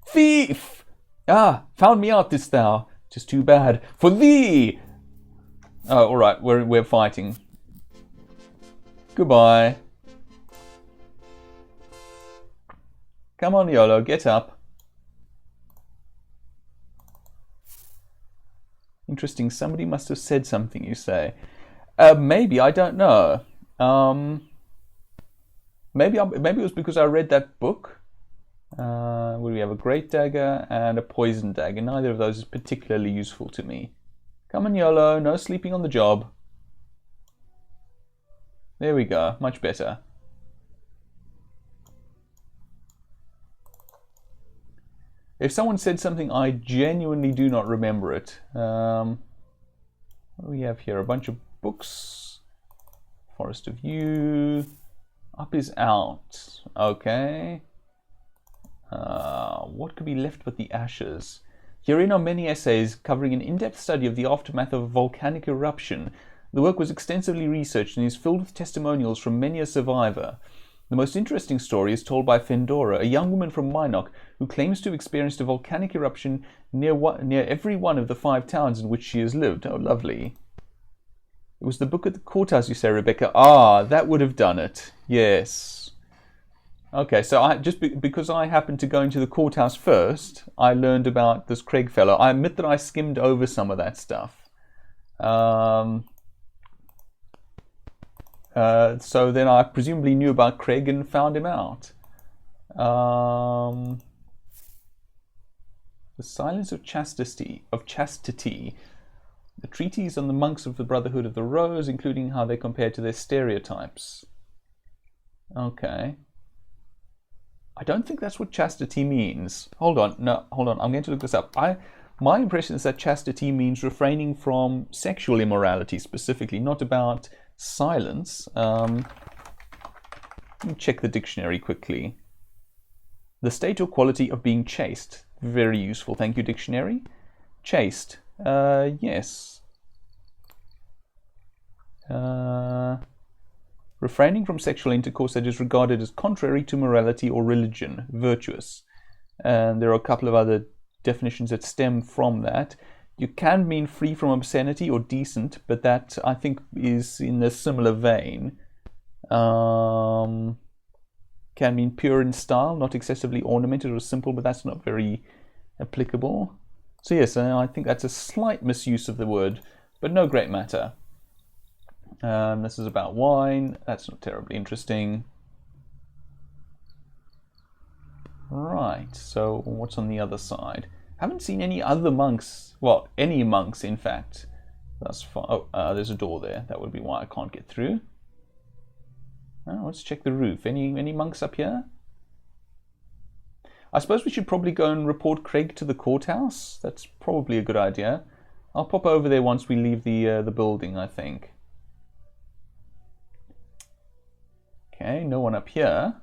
Thief! Found me out, didst thou? Just too bad. For thee! Oh, all right, we're fighting. Goodbye. Come on, YOLO, get up. Interesting, somebody must have said something, you say. Maybe, I don't know. Maybe it was because I read that book. We have a great dagger and a poison dagger. Neither of those is particularly useful to me. Come on, YOLO, no sleeping on the job. There we go, much better. If someone said something, I genuinely do not remember it. What do we have here? A bunch of books. Forest of Yew. Up is out. Okay. What could be left but the ashes? Herein are many essays covering an in-depth study of the aftermath of a volcanic eruption. The work was extensively researched and is filled with testimonials from many a survivor. The most interesting story is told by Fendora, a young woman from Minok who claims to have experienced a volcanic eruption near every one of the 5 towns in which she has lived. Oh, lovely. It was the book at the courthouse, you say, Rebecca. That would have done it. Yes. Okay, so because I happened to go into the courthouse first, I learned about this Craig fellow. I admit that I skimmed over some of that stuff. So then I presumably knew about Craig and found him out. The Silence of Chastity. The treatise on the monks of the Brotherhood of the Rose, including how they compare to their stereotypes. Okay. I don't think that's what chastity means. Hold on. I'm going to look this up. My impression is that chastity means refraining from sexual immorality specifically, not about silence. Let me check the dictionary quickly. The state or quality of being chaste. Very useful. Thank you, dictionary. Chaste. Yes. Refraining from sexual intercourse that is regarded as contrary to morality or religion. Virtuous. And there are a couple of other definitions that stem from that. You can mean free from obscenity or decent, but that I think is in a similar vein. Can mean pure in style, not excessively ornamented or simple, but that's not very applicable. So yes, I think that's a slight misuse of the word, but no great matter. This is about wine. That's not terribly interesting. Right, so what's on the other side? Haven't seen any other monks, well, any monks in fact, thus far. Oh, there's a door there. That would be why I can't get through. Let's check the roof. Any monks up here? I suppose we should probably go and report Craig to the courthouse. That's probably a good idea. I'll pop over there once we leave the building, I think. Okay, no one up here.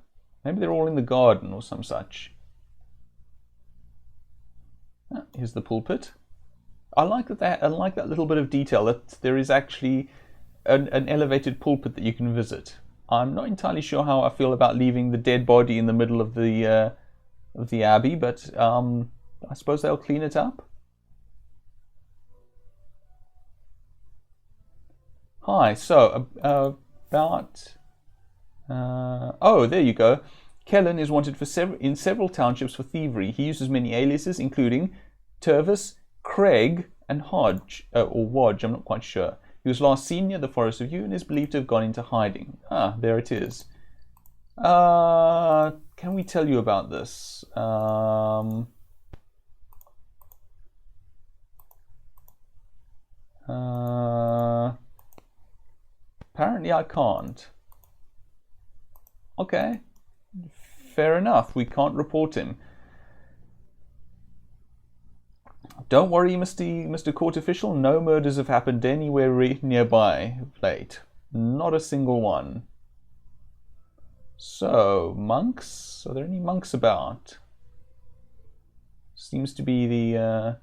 Maybe they're all in the garden or some such. Ah, here's the pulpit. I like that. I like that little bit of detail that there is actually an elevated pulpit that you can visit. I'm not entirely sure how I feel about leaving the dead body in the middle of the abbey, but I suppose they'll clean it up. Hi. So about. Oh, there you go. Kellen is wanted for in several townships for thievery. He uses many aliases, including Tervis, Craig, and Hodge, or Wodge, I'm not quite sure. He was last seen near the Forest of Yew and is believed to have gone into hiding. Ah, there it is. Can we tell you about this? Apparently I can't. Okay, fair enough. We can't report him. Don't worry, Mr. Court Official. No murders have happened anywhere nearby of late. Not a single one. So, monks? Are there any monks about? Seems to be the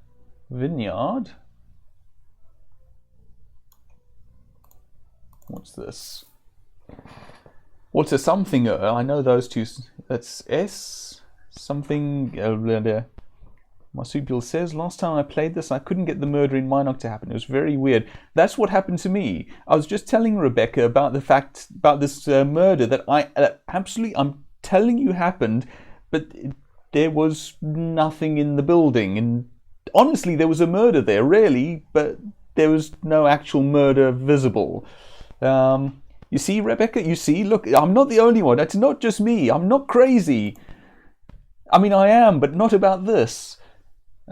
vineyard. What's this? What's a somethinger? I know those two. That's S something. Marsupial says, last time I played this, I couldn't get the murder in Minok to happen. It was very weird. That's what happened to me. I was just telling Rebecca about the fact, about this murder that I'm telling you happened, but there was nothing in the building. And honestly, there was a murder there, really, but there was no actual murder visible. You see, Rebecca, you see, look, I'm not the only one. It's not just me. I'm not crazy. I mean, I am, but not about this. SK,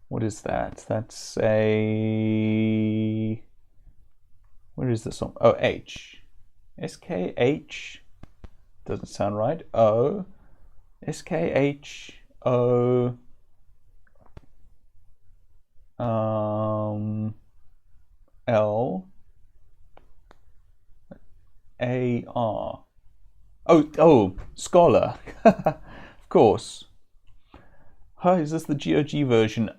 what is that? That's a, where is this one? Oh, H. SKH, doesn't sound right. O, SKHO, L, AR. Oh, scholar. Of course. Oh, is this the GOG version?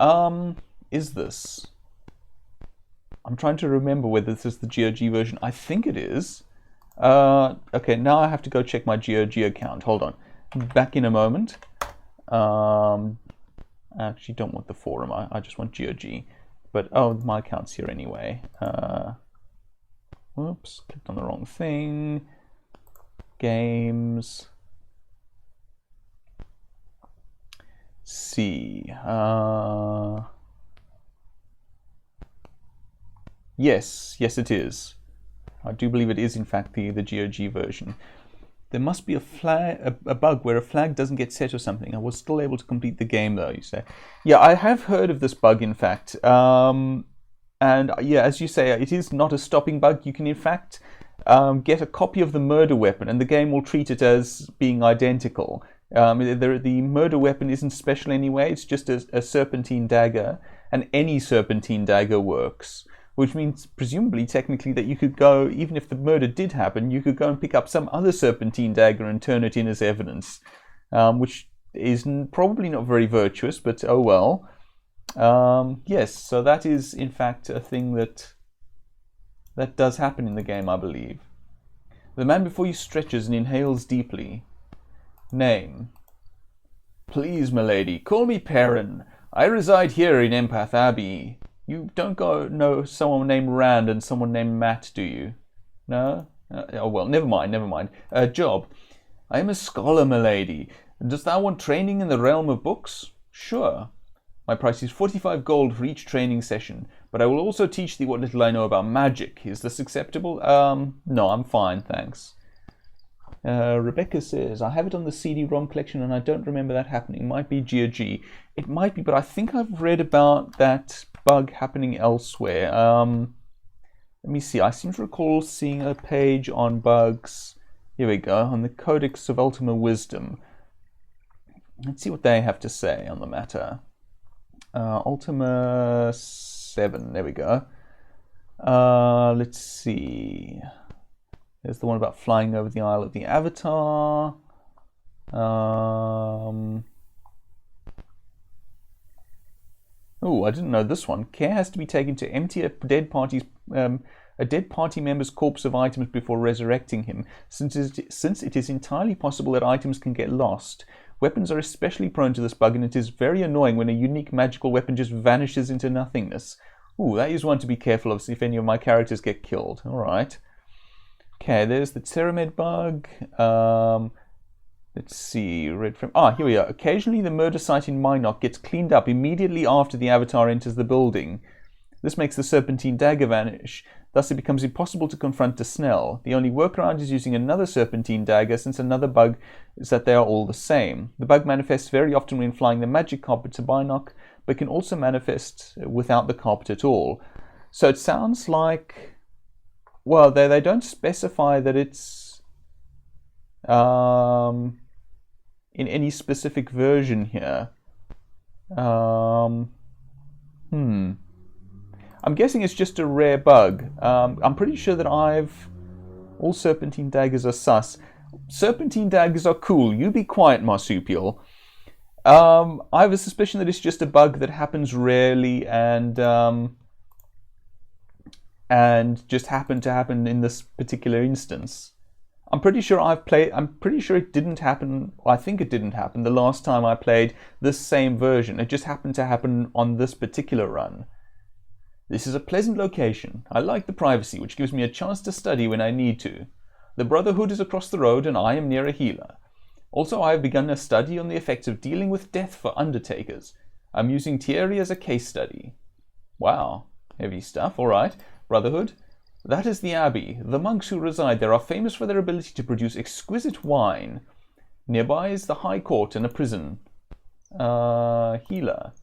Is this? I'm trying to remember whether this is the GOG version. I think it is. Okay, now I have to go check my GOG account. Hold on. Back in a moment. I actually don't want the forum. I just want GOG. But, oh, my account's here anyway. Whoops, clicked on the wrong thing. Games. See. Yes, it is. I do believe it is, in fact, the GOG version. There must be a bug where a flag doesn't get set or something. I was still able to complete the game, though, you say. Yeah, I have heard of this bug, in fact. And, yeah, as you say, it is not a stopping bug. You can, in fact, get a copy of the murder weapon, and the game will treat it as being identical. The murder weapon isn't special anyway. It's just a serpentine dagger, and any serpentine dagger works. Which means, presumably, technically, that you could go, even if the murder did happen, you could go and pick up some other serpentine dagger and turn it in as evidence, which is probably not very virtuous, but oh well. Yes, so that is, in fact, a thing that does happen in the game, I believe. The man before you stretches and inhales deeply. Name. Please, milady, call me Perrin. I reside here in Empath Abbey. You don't know someone named Rand and someone named Matt, do you? No? Oh, well, never mind. Job. I am a scholar, milady. Dost thou want training in the realm of books? Sure. My price is 45 gold for each training session, but I will also teach thee what little I know about magic. Is this acceptable? No, I'm fine, thanks. Rebecca says, I have it on the CD-ROM collection and I don't remember that happening. Might be GOG. It might be, but I think I've read about that bug happening elsewhere. Let me see. I seem to recall seeing a page on bugs. Here we go. On the Codex of Ultima Wisdom. Let's see what they have to say on the matter. Ultima VII. There we go. Let's see. There's the one about flying over the Isle of the Avatar. Oh, I didn't know this one. Care has to be taken to empty a dead party member's corpse of items before resurrecting him, since it is entirely possible that items can get lost. Weapons are especially prone to this bug, and it is very annoying when a unique magical weapon just vanishes into nothingness. Ooh, that is one to be careful of if any of my characters get killed. Alright. Okay, there's the Pteromed bug. Let's see, red frame. Here we are. Occasionally the murder site in Minot gets cleaned up immediately after the avatar enters the building. This makes the serpentine dagger vanish. Thus it becomes impossible to confront the Snell. The only workaround is using another serpentine dagger, since another bug is that they are all the same. The bug manifests very often when flying the magic carpet to Minot, but can also manifest without the carpet at all. So it sounds like, well, they don't specify that it's in any specific version here. I'm guessing it's just a rare bug. I'm pretty sure that all serpentine daggers are sus. Serpentine daggers are cool. You be quiet, marsupial. I have a suspicion that it's just a bug that happens rarely and just happened to happen in this particular instance. I'm pretty sure it didn't happen. I think it didn't happen the last time I played this same version. It just happened to happen on this particular run. This is a pleasant location. I like the privacy, which gives me a chance to study when I need to. The Brotherhood is across the road and I am near a healer. Also, I have begun a study on the effects of dealing with death for undertakers. I'm using Thierry as a case study. Wow, heavy stuff. Alright, Brotherhood. That is the Abbey. The monks who reside there are famous for their ability to produce exquisite wine. Nearby is the High Court and a prison. Healer.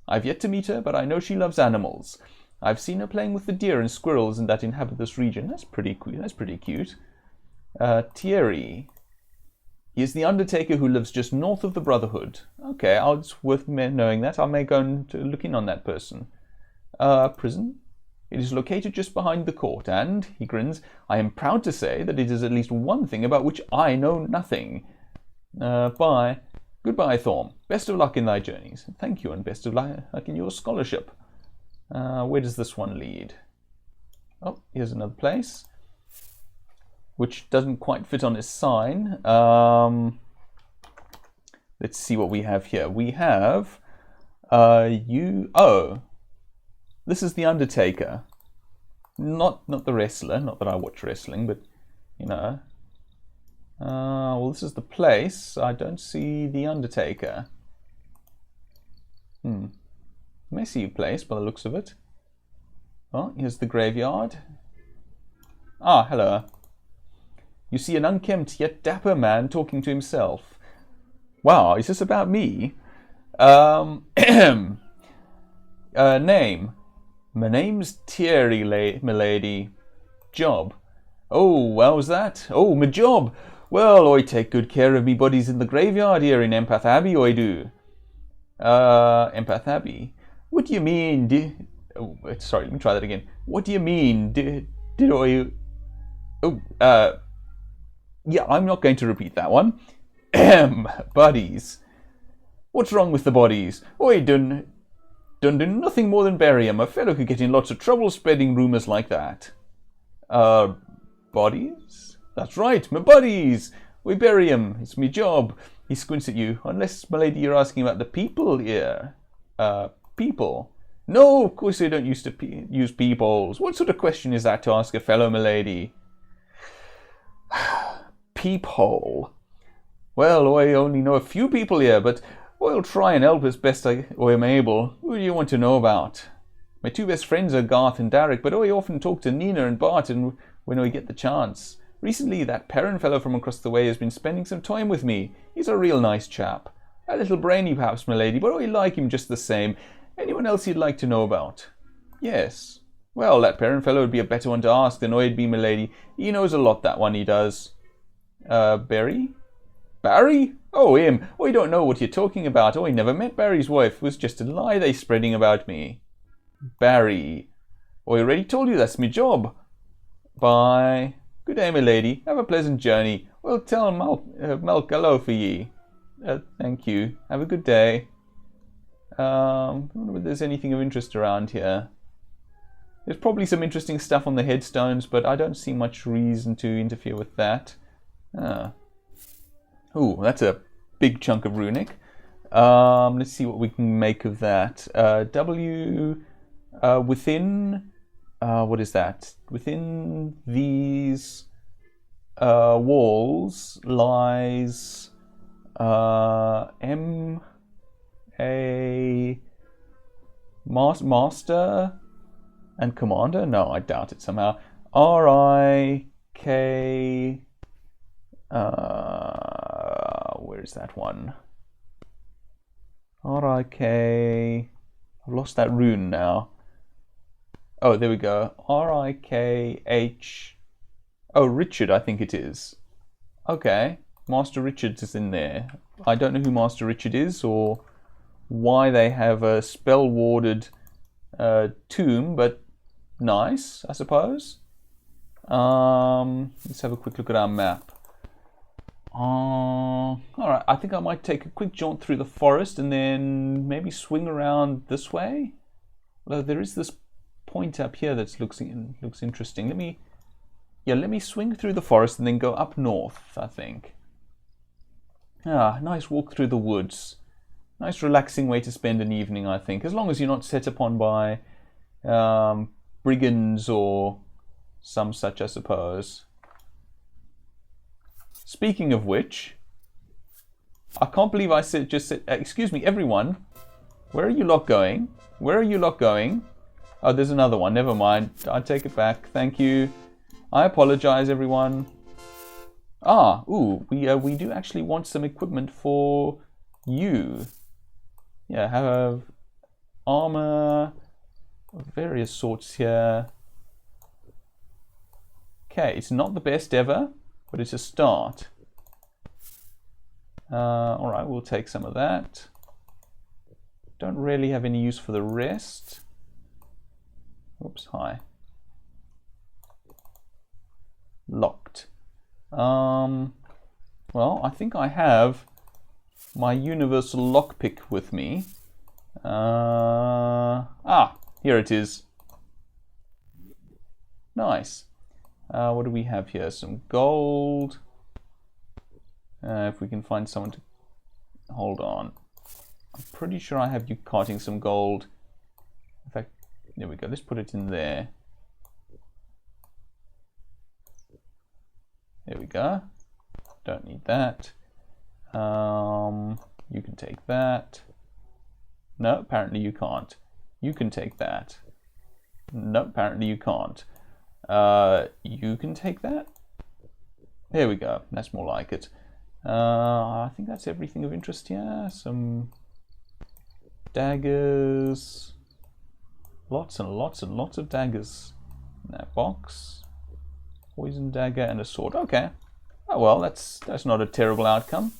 I've yet to meet her, but I know she loves animals. I've seen her playing with the deer and squirrels that inhabit this region. That's pretty cool. That's pretty cute. Thierry. He is the undertaker who lives just north of the Brotherhood. Okay, it's worth knowing that. I may go and look in on that person. Prison. It is located just behind the court, and, he grins, I am proud to say that it is at least one thing about which I know nothing. Bye. Goodbye, Thorm. Best of luck in thy journeys. Thank you, and best of luck in your scholarship. Where does this one lead? Oh, here's another place, which doesn't quite fit on his sign. Let's see what we have here. We have this is the Undertaker. Not the wrestler. Not that I watch wrestling, but you know. Well, this is the place. I don't see the Undertaker. Messy place by the looks of it. Oh, here's the graveyard. Ah, hello. You see an unkempt yet dapper man talking to himself. Wow, is this about me? Name. My name's Thierry, milady. Job. Oh, how's that? Oh, my job. Well, I take good care of me buddies in the graveyard here in Empath Abbey, I do. Empath Abbey? What do you mean? Sorry, let me try that again. What do you mean? Did I... Yeah, I'm not going to repeat that one. Buddies. What's wrong with the bodies? I done do nothing more than bury 'em. A fellow could get in lots of trouble spreading rumours like that. Bodies? That's right, my buddies. We bury 'em. It's me job. He squints at you. Unless, my lady, you're asking about the people here. People? No, of course I don't use peoples. What sort of question is that to ask a fellow, my lady? Peephole. Well, I only know a few people here, but I'll try and help as best I am able. Who do you want to know about? My two best friends are Garth and Derek, but I often talk to Nina and Barton when I get the chance. Recently, that Perrin fellow from across the way has been spending some time with me. He's a real nice chap. A little brainy perhaps, my lady, but I like him just the same. Anyone else you'd like to know about? Yes. Well, that Perrin fellow would be a better one to ask than I'd be, my lady. He knows a lot, that one, he does. Barry? Barry? Oh, him. I don't know what you're talking about. I never met Barry's wife. It was just a lie they spreading about me. Barry. I already told you that's my job. Bye. Good day, my lady. Have a pleasant journey. Well, tell Melk hello for ye. Thank you. Have a good day. I wonder if there's anything of interest around here. There's probably some interesting stuff on the headstones, but I don't see much reason to interfere with that. Ooh, that's a big chunk of runic. Let's see what we can make of that. Within... what is that? Within these walls lies Master and Commander? No, I doubt it somehow. R-I-K... where is that one? R-I-K... I've lost that rune now. Oh, there we go. R-I-K-H... Oh, Richard, I think it is. Okay. Master Richard is in there. I don't know who Master Richard is or why they have a spell-warded tomb, but nice, I suppose. Let's have a quick look at our map. Alright, I think I might take a quick jaunt through the forest and then maybe swing around this way. Although there is this point up here that looks interesting. Let me swing through the forest and then go up north, I think. Nice walk through the woods. Nice relaxing way to spend an evening, I think. As long as you're not set upon by brigands or some such, I suppose. Speaking of which, I can't believe I just said, excuse me, everyone. Where are you lot going? Where are you lot going? Oh, there's another one. Never mind. I take it back. Thank you. I apologize, everyone. We do actually want some equipment for you. Yeah, have armor of various sorts here. Okay, it's not the best ever, but it's a start. Alright, we'll take some of that. Don't really have any use for the rest. Oops, hi. Locked. Well, I think I have my universal lockpick with me. Here it is. Nice. What do we have here? Some gold. If we can find someone to... Hold on. I'm pretty sure I have you carting some gold. In fact, there we go. Let's put it in there. There we go. Don't need that. You can take that. No, apparently you can't. You can take that. No, apparently you can't. You can take that. There we go. That's more like it. I think that's everything of interest here. Some daggers. Lots and lots and lots of daggers in that box. Poison dagger and a sword. Okay. Oh well, that's not a terrible outcome.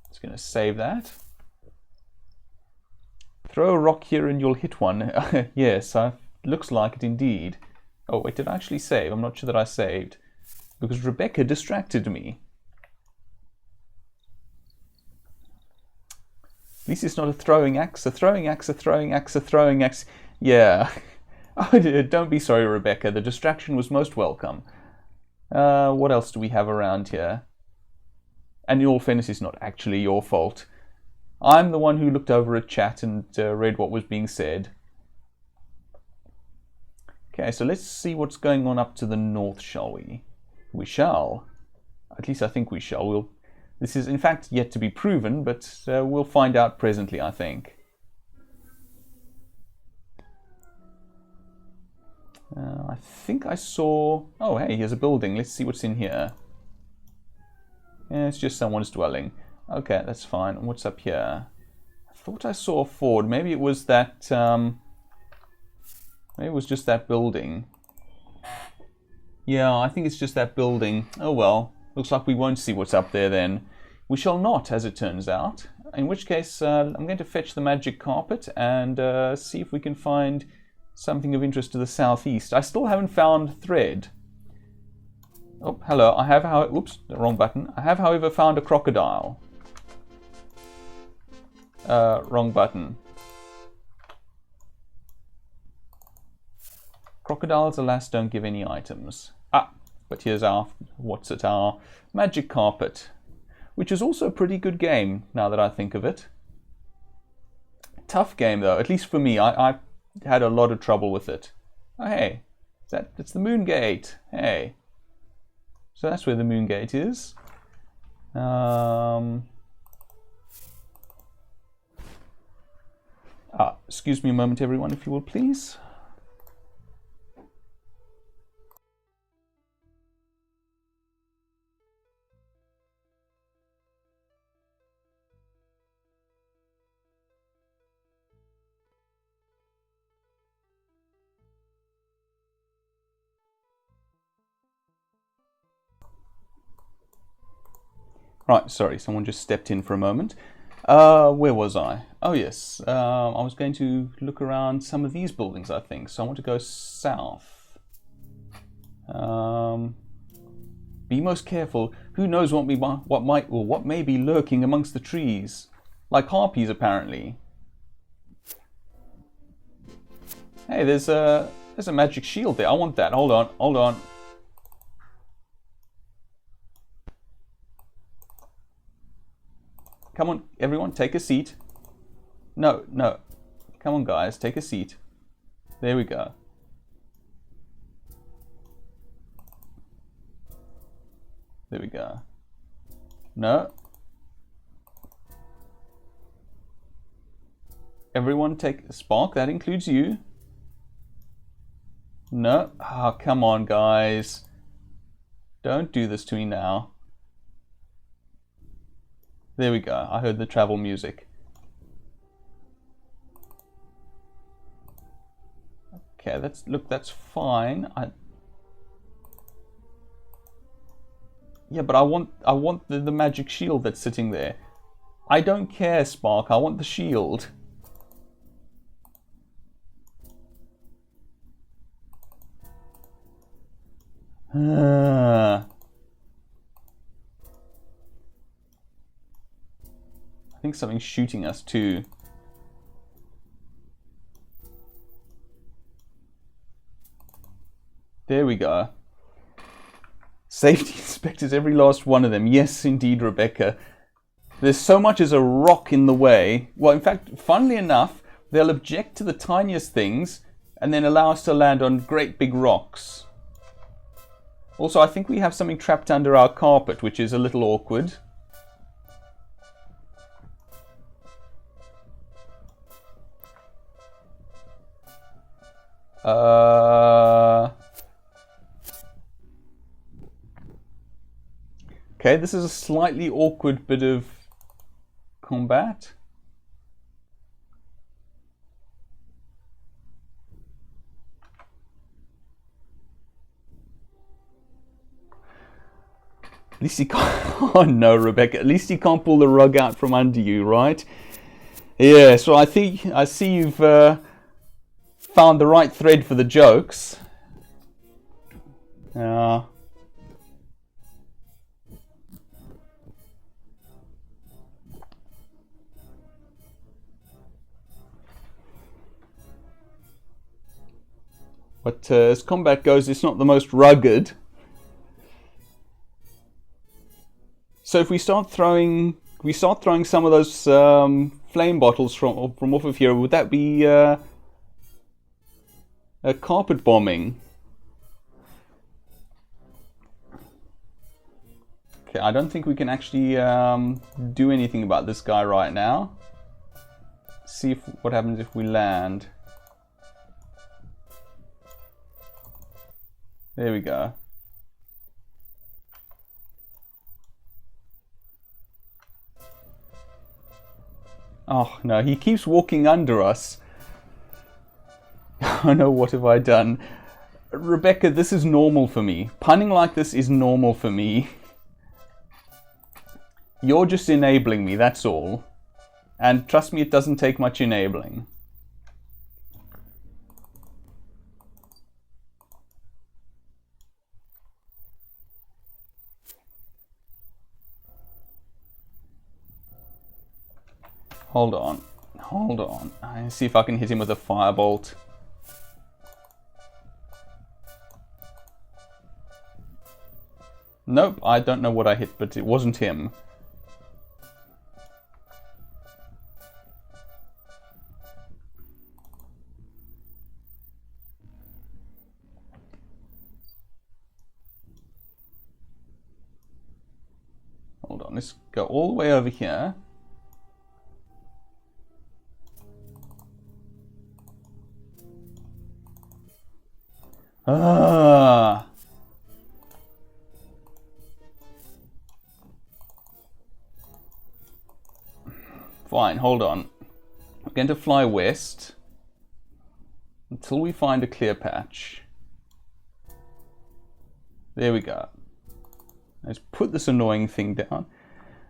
Just going to save that. Throw a rock here and you'll hit one. Yes, looks like it indeed. Oh wait, did I actually save? I'm not sure that I saved. Because Rebecca distracted me. At least it's not a throwing axe, a throwing axe, a throwing axe, a throwing axe. Yeah. Oh, don't be sorry, Rebecca. The distraction was most welcome. What else do we have around here? And in all fairness, it's not actually your fault. I'm the one who looked over a chat and read what was being said. Okay, so let's see what's going on up to the north, shall we? We shall. At least I think we shall. This is in fact yet to be proven, but we'll find out presently, I think. I think I saw... Oh, hey, here's a building. Let's see what's in here. Yeah, it's just someone's dwelling. Okay, that's fine. What's up here? I thought I saw a ford. Maybe it was that... maybe it was just that building. Yeah, I think it's just that building. Oh well. Looks like we won't see what's up there then. We shall not, as it turns out. In which case, I'm going to fetch the magic carpet and see if we can find something of interest to the southeast. I still haven't found thread. Oh, hello. I have, oops, the wrong button. I have, however, found a crocodile. Wrong button. Crocodiles, alas, don't give any items. Ah, but here's our, our magic carpet, which is also a pretty good game, now that I think of it. Tough game, though, at least for me. I had a lot of trouble with it. Oh, hey, it's the moon gate. Hey. So that's where the moon gate is. Excuse me a moment, everyone, if you will, please. Right, sorry, someone just stepped in for a moment. Where was I? Oh yes, I was going to look around some of these buildings, I think. So I want to go south. Be most careful. Who knows what may be lurking amongst the trees, like harpies apparently. Hey, there's a magic shield there. I want that. Hold on, hold on. Come on, everyone, take a seat. No, no. Come on, guys, take a seat. There we go. There we go. No. Everyone take Spark, that includes you. No. Ah, oh, come on, guys. Don't do this to me now. There we go. I heard the travel music. Okay, that's fine. Yeah, but I want the magic shield that's sitting there. I don't care, Spark. I want the shield. I think something's shooting us too. There we go. Safety inspectors, every last one of them. Yes, indeed, Rebecca. There's so much as a rock in the way. Well, in fact, funnily enough, they'll object to the tiniest things and then allow us to land on great big rocks. Also, I think we have something trapped under our carpet, which is a little awkward. Okay, this is a slightly awkward bit of combat. At least he can't. Oh no, Rebecca. At least he can't pull the rug out from under you, right? Yeah. So I see you've found the right thread for the jokes. But as combat goes, it's not the most rugged. So if we start throwing some of those flame bottles from off of here, would that be a carpet bombing? Okay, I don't think we can actually do anything about this guy right now. See what happens if we land. There we go. Oh no, he keeps walking under us. Oh no, what have I done? Rebecca, this is normal for me. Punning like this is normal for me. You're just enabling me, that's all. And trust me, it doesn't take much enabling. Hold on. Hold on. Let's see if I can hit him with a firebolt. Nope, I don't know what I hit, but it wasn't him. Hold on, let's go all the way over here. Ah. Fine, hold on. We're going to fly west until we find a clear patch. There we go. Let's put this annoying thing down.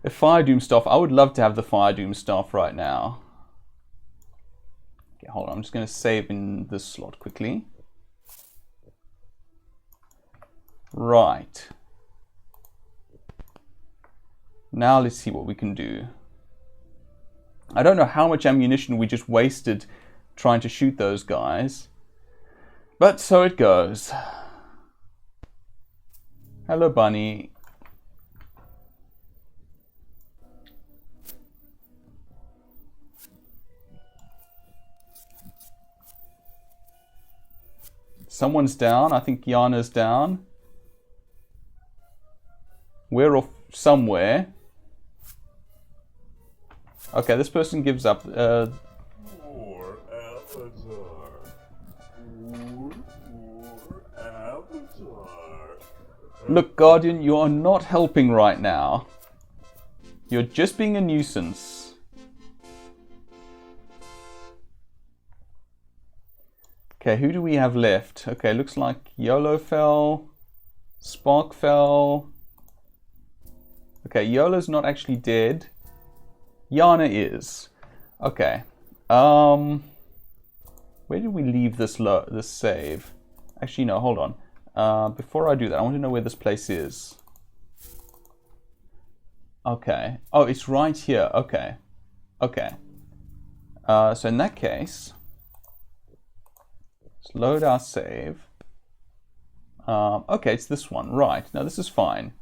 A Fire Doom Staff. I would love to have the Fire Doom Staff right now. Okay, hold on. I'm just going to save in this slot quickly. Right. Now let's see what we can do. I don't know how much ammunition we just wasted trying to shoot those guys. But so it goes. Hello, bunny. Someone's down. I think Yana's down. We're off somewhere. Okay, this person gives up. Look, Guardian, you are not helping right now. You're just being a nuisance. Okay, who do we have left? Okay, looks like YOLO fell. Spark fell. Okay, YOLO's not actually dead. Yana is. Okay. Where did we leave this save? Actually, no, hold on. Before I do that, I want to know where this place is. Okay. Oh, it's right here. Okay. Okay. So in that case, let's load our save. Okay, it's this one. Right. Now, this is fine.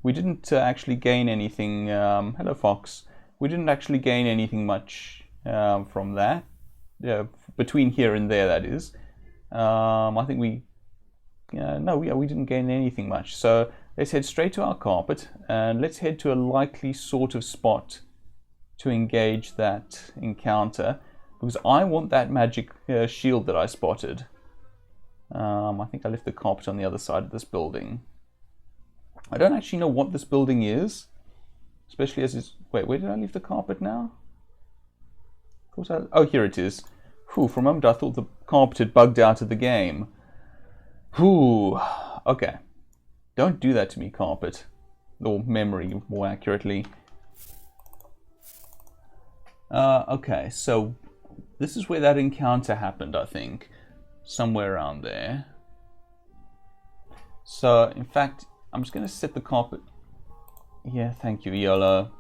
We didn't actually gain anything. Hello, Fox. We didn't actually gain anything much from that. Between here and there, that is. I think we... no, we didn't gain anything much. So let's head straight to our carpet and let's head to a likely sort of spot to engage that encounter, because I want that magic shield that I spotted. I think I left the carpet on the other side of this building. I don't actually know what this building is, especially as it's... Wait, where did I leave the carpet now? Of course oh, here it is. Whew, for a moment I thought the carpet had bugged out of the game. Whew. Okay. Don't do that to me, carpet. Or memory, more accurately. Okay, so this is where that encounter happened, I think. Somewhere around there. So, in fact, I'm just going to set the carpet... Yeah, thank you, YOLO.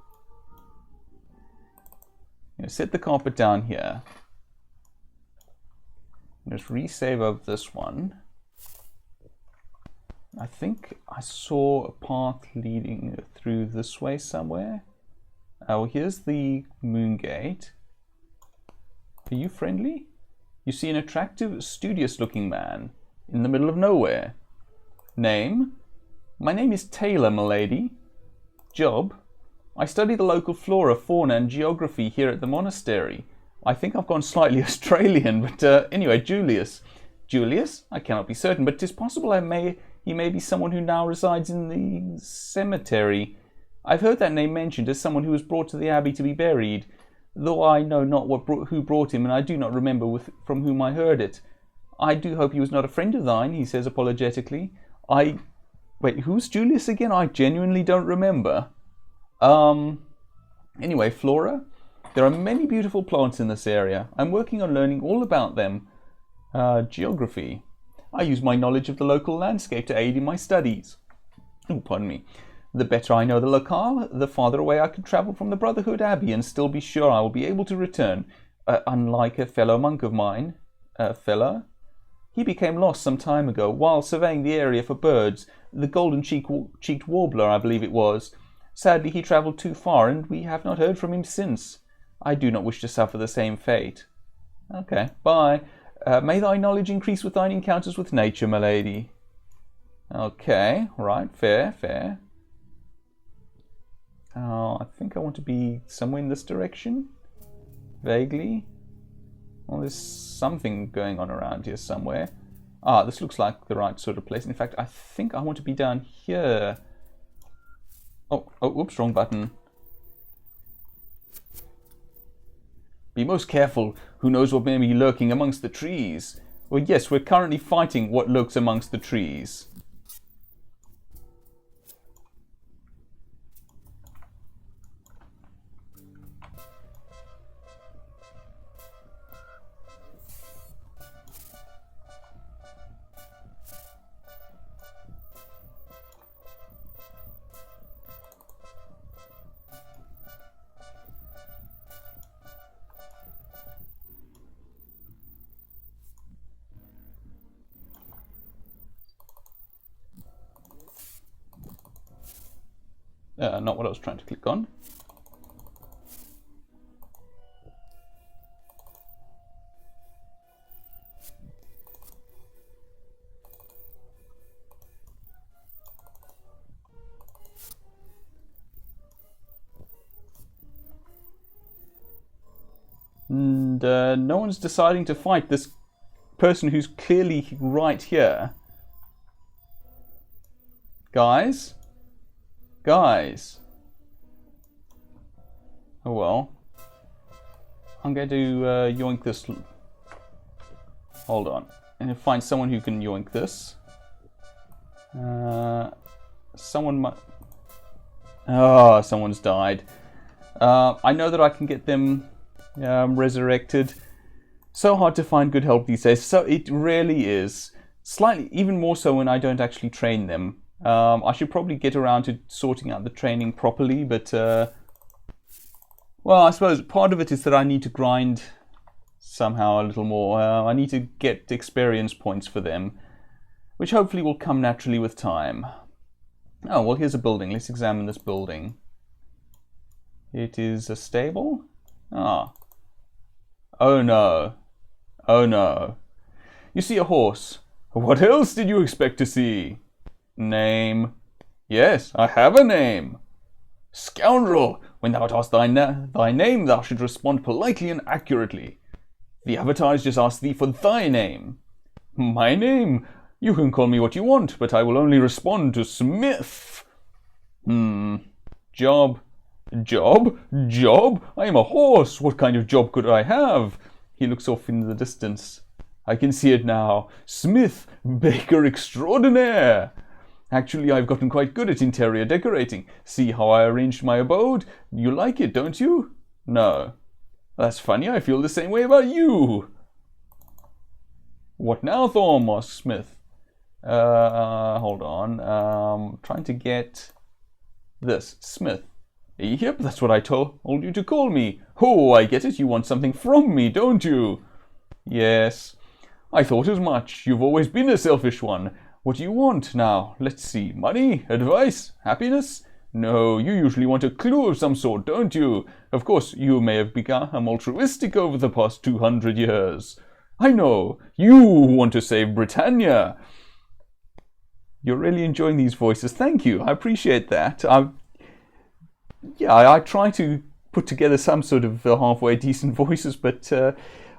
Set the carpet down here. Just resave over this one. I think I saw a path leading through this way somewhere. Oh, here's the moon gate. Are you friendly? You see an attractive, studious-looking man in the middle of nowhere. Name? My name is Taylor, m'lady. Job? I study the local flora, fauna, and geography here at the monastery. I think I've gone slightly Australian, but anyway, Julius. Julius? I cannot be certain, but 'tis possible he may be someone who now resides in the cemetery. I've heard that name mentioned as someone who was brought to the abbey to be buried, though I know not who brought him, and I do not remember from whom I heard it. I do hope he was not a friend of thine, he says apologetically. Wait, who's Julius again? I genuinely don't remember. Anyway, Flora, there are many beautiful plants in this area. I'm working on learning all about them. Geography. I use my knowledge of the local landscape to aid in my studies. Oh, pardon me. The better I know the locale, the farther away I can travel from the Brotherhood Abbey and still be sure I will be able to return. Unlike a fellow monk of mine. Fellow? He became lost some time ago while surveying the area for birds. The golden-cheeked warbler, I believe it was. Sadly, he travelled too far, and we have not heard from him since. I do not wish to suffer the same fate. Okay, bye. May thy knowledge increase with thine encounters with nature, my lady. Okay, right, fair. I think I want to be somewhere in this direction. Vaguely. Well, there's something going on around here somewhere. This looks like the right sort of place. In fact, I think I want to be down here. Oh, oops, wrong button. Be most careful. Who knows what may be lurking amongst the trees? Well, yes, we're currently fighting what lurks amongst the trees. Not what I was trying to click on. And no one's deciding to fight this person who's clearly right here. Guys? Oh well. I'm going to yoink this. Hold on. I'm going to find someone who can yoink this. Someone might... Oh, someone's died. I know that I can get them resurrected. So hard to find good help these days. So it really is. Slightly, even more so when I don't actually train them. I should probably get around to sorting out the training properly, but well, I suppose part of it is that I need to grind somehow a little more. I need to get experience points for them, which hopefully will come naturally with time. Oh, well, here's a building. Let's examine this building. It is a stable? Ah. Oh no. Oh no. You see a horse. What else did you expect to see? Name. Yes, I have a name. Scoundrel! When thou art asked thy name, thou should respond politely and accurately. The avatars just asked thee for thy name. My name? You can call me what you want, but I will only respond to Smith. Job? Job? I am a horse. What kind of job could I have? He looks off in the distance. I can see it now. Smith, baker extraordinaire. Actually, I've gotten quite good at interior decorating. See how I arranged my abode? You like it, don't you? No. That's funny, I feel the same way about you. What now, Thorm? Asked Smith. Hold on. Trying to get this. Smith. Yep, that's what I told you to call me. Oh, I get it. You want something from me, don't you? Yes. I thought as much. You've always been a selfish one. What do you want now? Let's see. Money? Advice? Happiness? No, you usually want a clue of some sort, don't you? Of course, you may have become altruistic over the past 200 years. I know. You want to save Britannia. You're really enjoying these voices. Thank you. I appreciate that. I try to put together some sort of halfway decent voices, but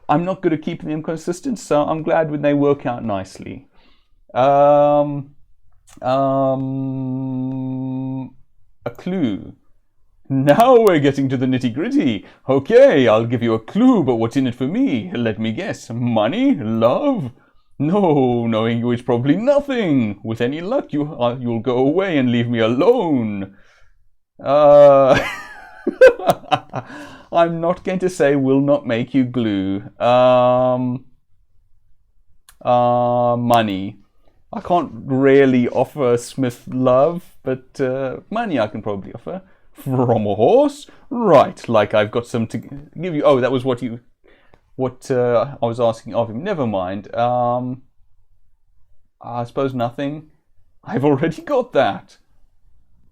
I'm not good at keeping them consistent, so I'm glad when they work out nicely. A clue. Now we're getting to the nitty-gritty. Okay, I'll give you a clue, but what's in it for me? Let me guess. Money? Love? No, knowing you is probably nothing. With any luck, you'll go away and leave me alone. I'm not going to say will not make you glue. Money. I can't really offer Smith love, but money I can probably offer. From a horse? Right, like I've got some to give you. Oh, that was what I was asking of him. Never mind. I suppose nothing. I've already got that.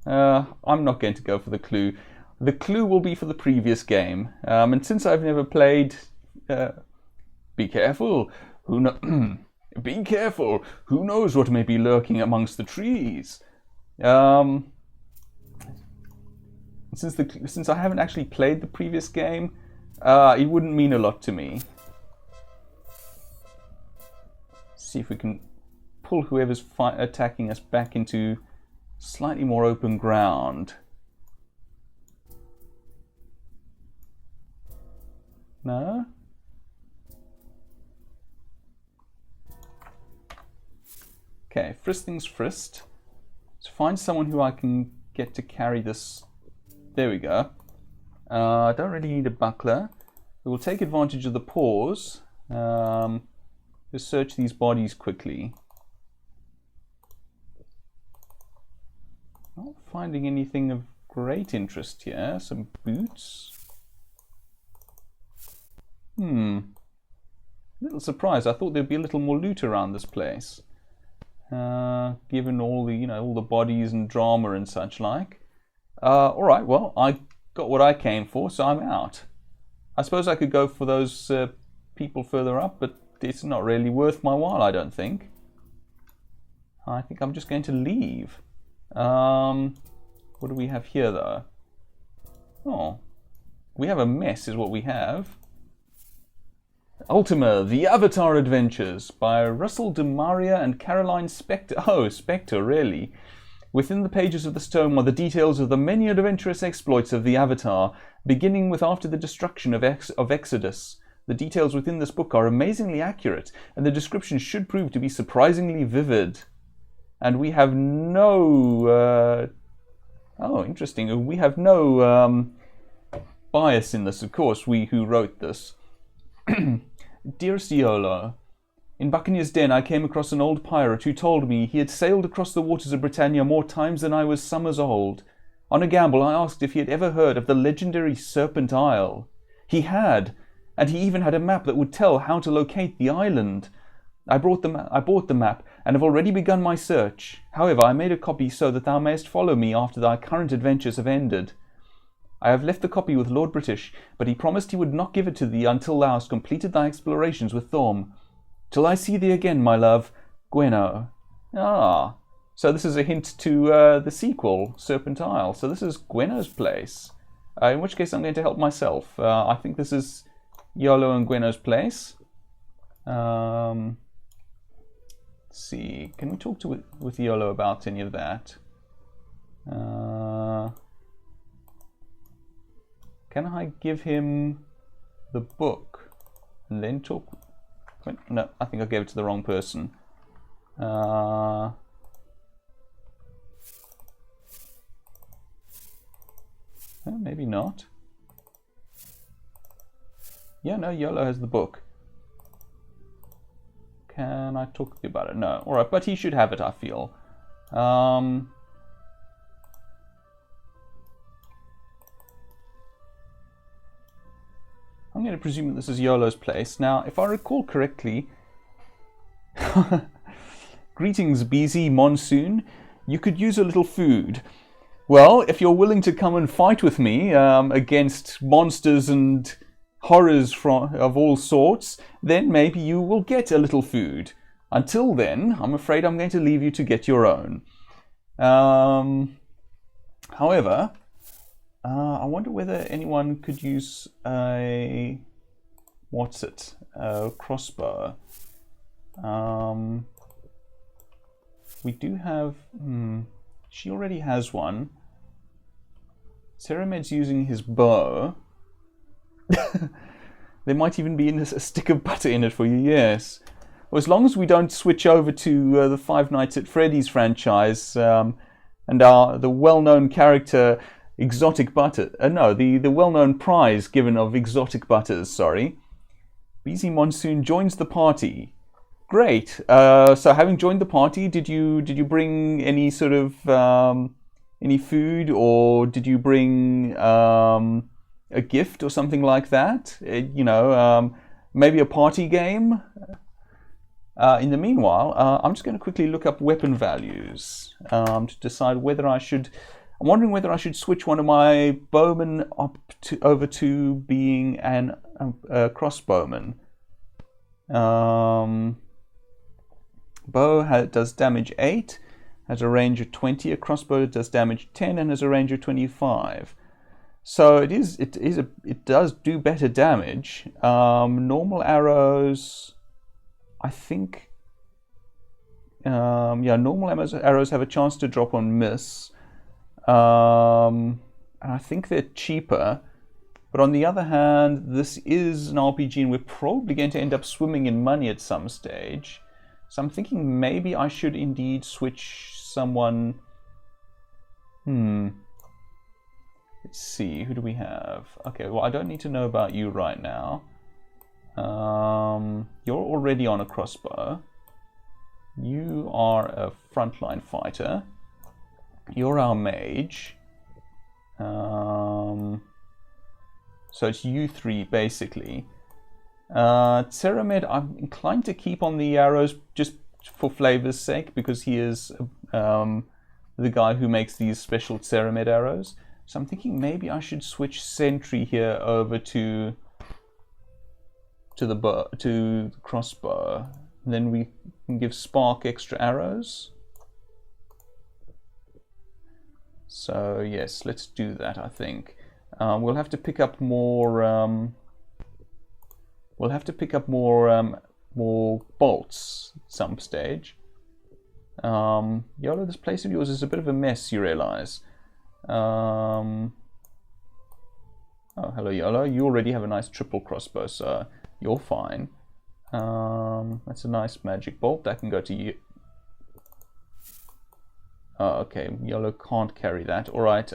I'm not going to go for the clue. The clue will be for the previous game. And since I've never played... be careful. Be careful. Who knows what may be lurking amongst the trees? Since I haven't actually played the previous game, it wouldn't mean a lot to me. See if we can pull whoever's attacking us back into slightly more open ground. No? Okay, first things first. Let's find someone who I can get to carry this. There we go. I don't really need a buckler. We will take advantage of the pause. Just search these bodies quickly. Not finding anything of great interest here. Some boots. Little surprised. I thought there'd be a little more loot around this place. Given all the, all the bodies and drama and such like. Alright, well, I got what I came for, so I'm out. I suppose I could go for those people further up, but it's not really worth my while, I don't think. I think I'm just going to leave. What do we have here, though? Oh, we have a mess is what we have. Ultima, The Avatar Adventures by Russell DeMaria and Caroline Spector. Oh, Spector, really? Within the pages of this tome are the details of the many adventurous exploits of the Avatar, beginning with after the destruction of Exodus. The details within this book are amazingly accurate, and the description should prove to be surprisingly vivid. And we have no... oh, interesting. We have no bias in this, of course, we who wrote this. Dearest Iolo, in Buccaneer's Den I came across an old pirate who told me he had sailed across the waters of Britannia more times than I was summers old. On a gamble I asked if he had ever heard of the legendary Serpent Isle. He had, and he even had a map that would tell how to locate the island. I bought the map and have already begun my search. However, I made a copy so that thou mayest follow me after thy current adventures have ended. I have left the copy with Lord British, but he promised he would not give it to thee until thou hast completed thy explorations with Thorm. Till I see thee again, my love, Gweno. Ah, so this is a hint to the sequel, Serpent Isle. So this is Gweno's place. In which case I'm going to help myself. I think this is Iolo and Gweno's place. Let's see, can we talk with Iolo about any of that? Can I give him the book and then talk? No, I think I gave it to the wrong person. Oh, maybe not. Yeah, no, Iolo has the book. Can I talk to you about it? No. Alright, but he should have it, I feel. I'm going to presume that this is Iolo's place. Now, if I recall correctly... Greetings, BZ Monsoon. You could use a little food. Well, if you're willing to come and fight with me against monsters and horrors of all sorts, then maybe you will get a little food. Until then, I'm afraid I'm going to leave you to get your own. However... I wonder whether anyone could use a... what's it? A crossbow. We do have... she already has one. Ceramed's using his bow. There might even be a stick of butter in it for you, yes. Well, as long as we don't switch over to the Five Nights at Freddy's franchise and the well-known character... Exotic butter. No, the well-known prize given of exotic butters, sorry. BZ Monsoon joins the party. Great. So having joined the party, did you bring any sort of any food, or did you bring a gift or something like that? Maybe a party game. In the meanwhile, I'm just going to quickly look up weapon values to decide whether I should. I'm wondering whether I should switch one of my bowmen over to being a crossbowman. Bow does damage 8, has a range of 20. A crossbow does damage 10 and has a range of 25. So it does do better damage. Normal arrows, I think. Normal arrows have a chance to drop on miss. And I think they're cheaper. But on the other hand, this is an RPG and we're probably going to end up swimming in money at some stage. So I'm thinking maybe I should indeed switch someone. Let's see, who do we have? Okay, well, I don't need to know about you right now. You're already on a crossbow. You are a frontline fighter. You're our mage. So it's you three, basically. Ceramed, I'm inclined to keep on the arrows just for flavor's sake, because he is the guy who makes these special Ceramed arrows. So I'm thinking maybe I should switch Sentry here over to the crossbow. And then we can give Spark extra arrows. So yes, let's do that. I think we'll have to pick up more. We'll have to pick up more bolts at some stage. Yolo, this place of yours is a bit of a mess, you realize. Oh, hello, Yolo. You already have a nice triple crossbow, so you're fine. That's a nice magic bolt. That can go to you. Oh, okay, Yolo can't carry that. All right.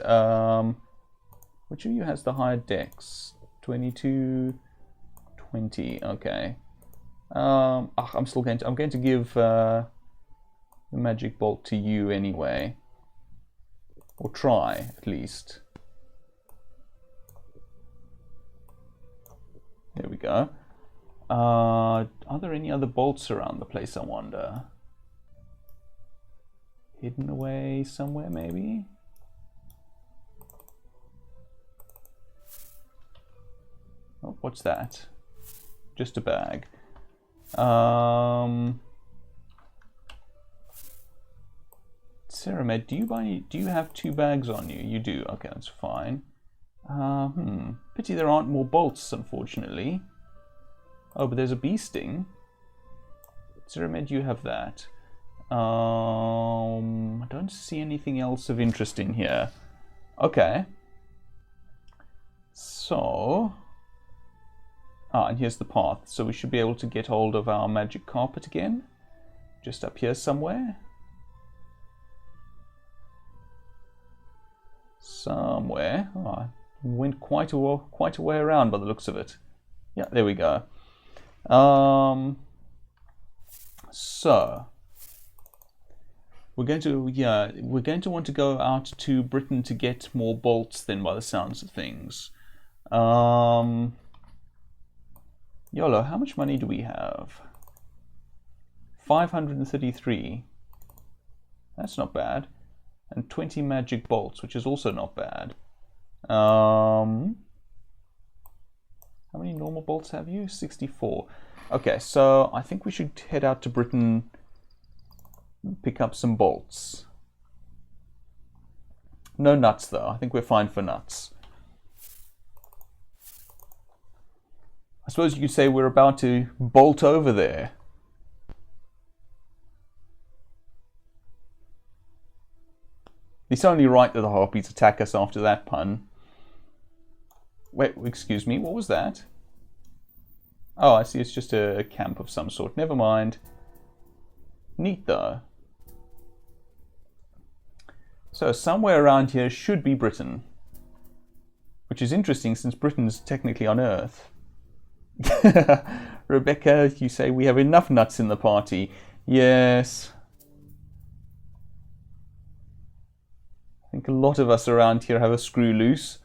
Which of you has the higher dex? 22, 20. Okay. I'm going to give the magic bolt to you anyway, or try at least. There we go. Are there any other bolts around the place, I wonder? Hidden away somewhere, maybe? Oh, what's that? Just a bag. Ceramed, do you have 2 bags on you? You do. Okay, that's fine. Pity there aren't more bolts, unfortunately. Oh, but there's a bee sting. Ceramed, you have that. I don't see anything else of interest in here. Okay. So... and here's the path. So we should be able to get hold of our magic carpet again. Just up here somewhere. Somewhere. Oh, I went quite a way around by the looks of it. Yeah, there we go. So we're going to want to go out to Britain to get more bolts then, by the sounds of things. Yolo, how much money do we have? 533. That's not bad. And 20 magic bolts, which is also not bad. How many normal bolts have you? 64. Okay, so I think we should head out to Britain, pick up some bolts. No nuts, though. I think we're fine for nuts. I suppose you could say we're about to bolt over there. It's only right that the harpies attack us after that pun. Wait, excuse me, what was that? Oh, I see, it's just a camp of some sort. Never mind. Neat, though. So, somewhere around here should be Britain. Which is interesting, since Britain's technically on Earth. Rebecca, you say we have enough nuts in the party. Yes. I think a lot of us around here have a screw loose.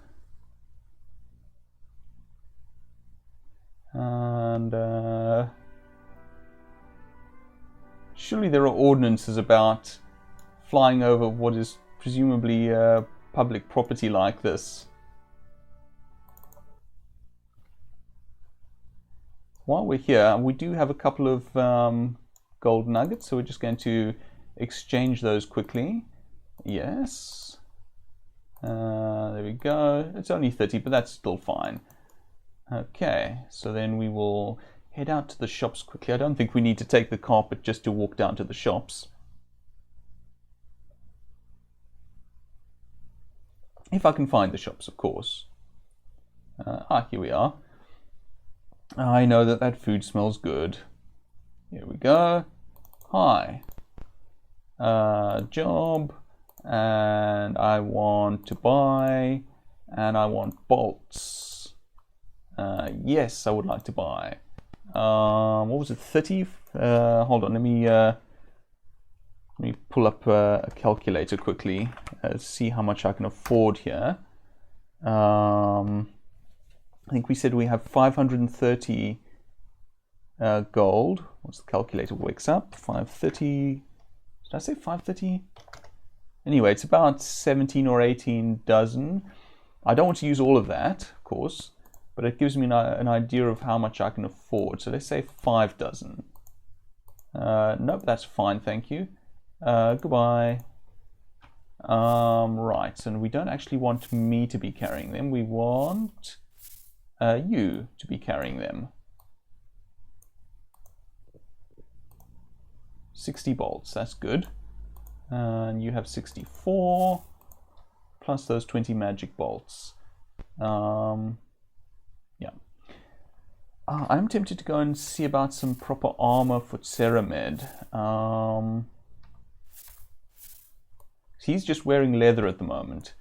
And surely there are ordinances about flying over what is presumably public property like this. While we're here, we do have a couple of gold nuggets, so we're just going to exchange those quickly. Yes. There we go. It's only 30, but that's still fine. Okay, so then we will head out to the shops quickly. I don't think we need to take the carpet just to walk down to the shops. If I can find the shops, of course. Here we are. I know that that food smells good. Here we go. Hi. Job. And I want to buy. And I want bolts. Yes, I would like to buy. What was it? 30? Hold on. Let me pull up a calculator quickly. See how much I can afford here. I think we said we have 530 gold. Once the calculator wakes up, 530. Did I say 530? Anyway, it's about 17 or 18 dozen. I don't want to use all of that, of course, but it gives me an idea of how much I can afford. So let's say 5 dozen. Nope, that's fine, thank you. Goodbye. Right, and we don't actually want me to be carrying them. We want you to be carrying them. 60 bolts, that's good. And you have 64 plus those 20 magic bolts. Yeah. I'm tempted to go and see about some proper armor for Ceramed. He's just wearing leather at the moment.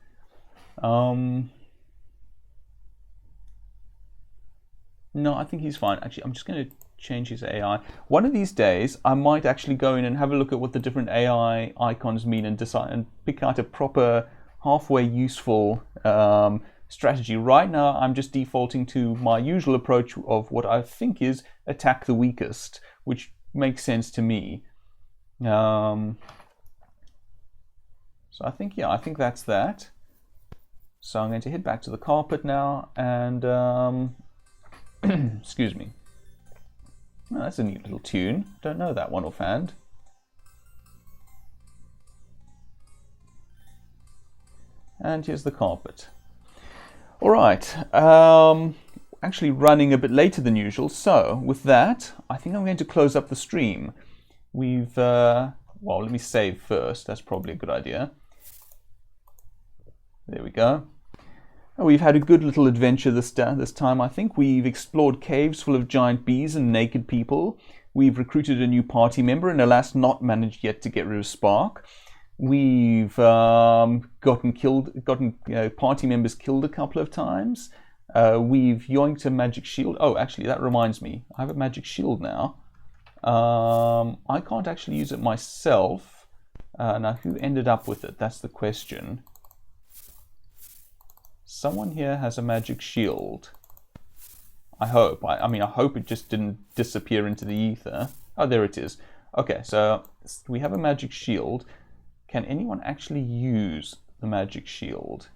No, I think he's fine. Actually, I'm just going to change his AI. One of these days, I might actually go in and have a look at what the different AI icons mean and decide and pick out a proper, halfway useful strategy. Right now, I'm just defaulting to my usual approach of what I think is attack the weakest, which makes sense to me. So I think, yeah, I think that's that. So I'm going to head back to the carpet now and excuse me. Oh, that's a neat little tune. Don't know that one offhand. And here's the carpet. All right. Actually running a bit later than usual. So with that, I think I'm going to close up the stream. We've, well, let me save first. That's probably a good idea. There we go. We've had a good little adventure this time. I think we've explored caves full of giant bees and naked people. We've recruited a new party member and alas not managed yet to get rid of Spark. We've gotten party members killed a couple of times. We've yoinked a magic shield. Oh, actually, that reminds me. I have a magic shield now. I can't actually use it myself. Now, who ended up with it? That's the question. Someone here has a magic shield. I hope. I mean, I hope it just didn't disappear into the ether. Oh, there it is. Okay, so we have a magic shield. Can anyone actually use the magic shield?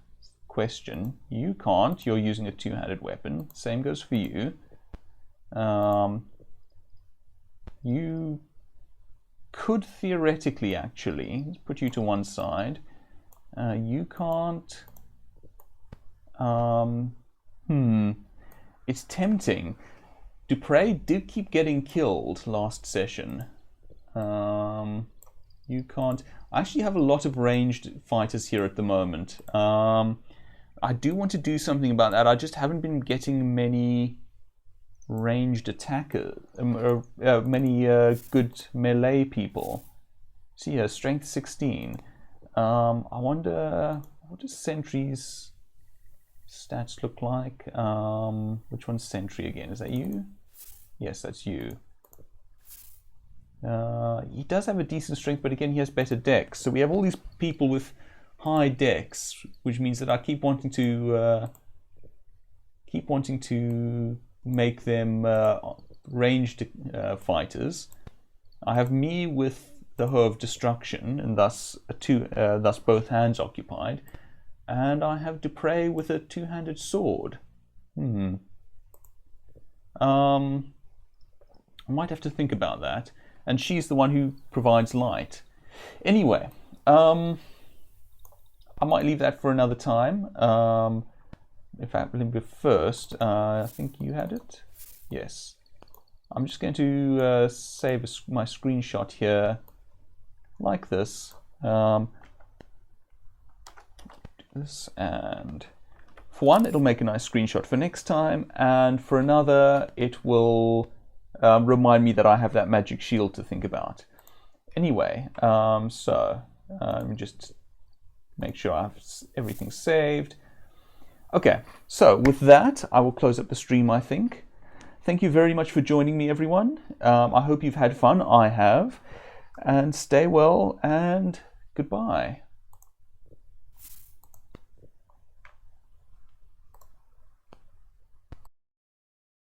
Question. You can't. You're using a two-handed weapon. Same goes for you. You could theoretically actually, let's put you to one side. You can't. It's tempting. Dupre did keep getting killed last session. You can't. I actually have a lot of ranged fighters here at the moment. I do want to do something about that. I just haven't been getting many ranged attackers, many good melee people. See here, strength 16. I wonder, what does sentries stats look like? Which one's sentry again? Is that you? Yes, that's you. He does have a decent strength, but again, he has better dex. So we have all these people with high dex, which means that I keep wanting to make them ranged fighters. I have me with the Hoe of Destruction, and thus thus both hands occupied, and I have Dupre with a two-handed sword. I might have to think about that. And she's the one who provides light. Anyway, I might leave that for another time. In fact, first, I think you had it. Yes. I'm just going to save my screenshot here, like this. This, and for one, it'll make a nice screenshot for next time, and for another, it will remind me that I have that magic shield to think about. Anyway, so let me just make sure I have everything saved. Okay, so with that, I will close up the stream, I think. Thank you very much for joining me, everyone. I hope you've had fun. I have. And stay well, and goodbye.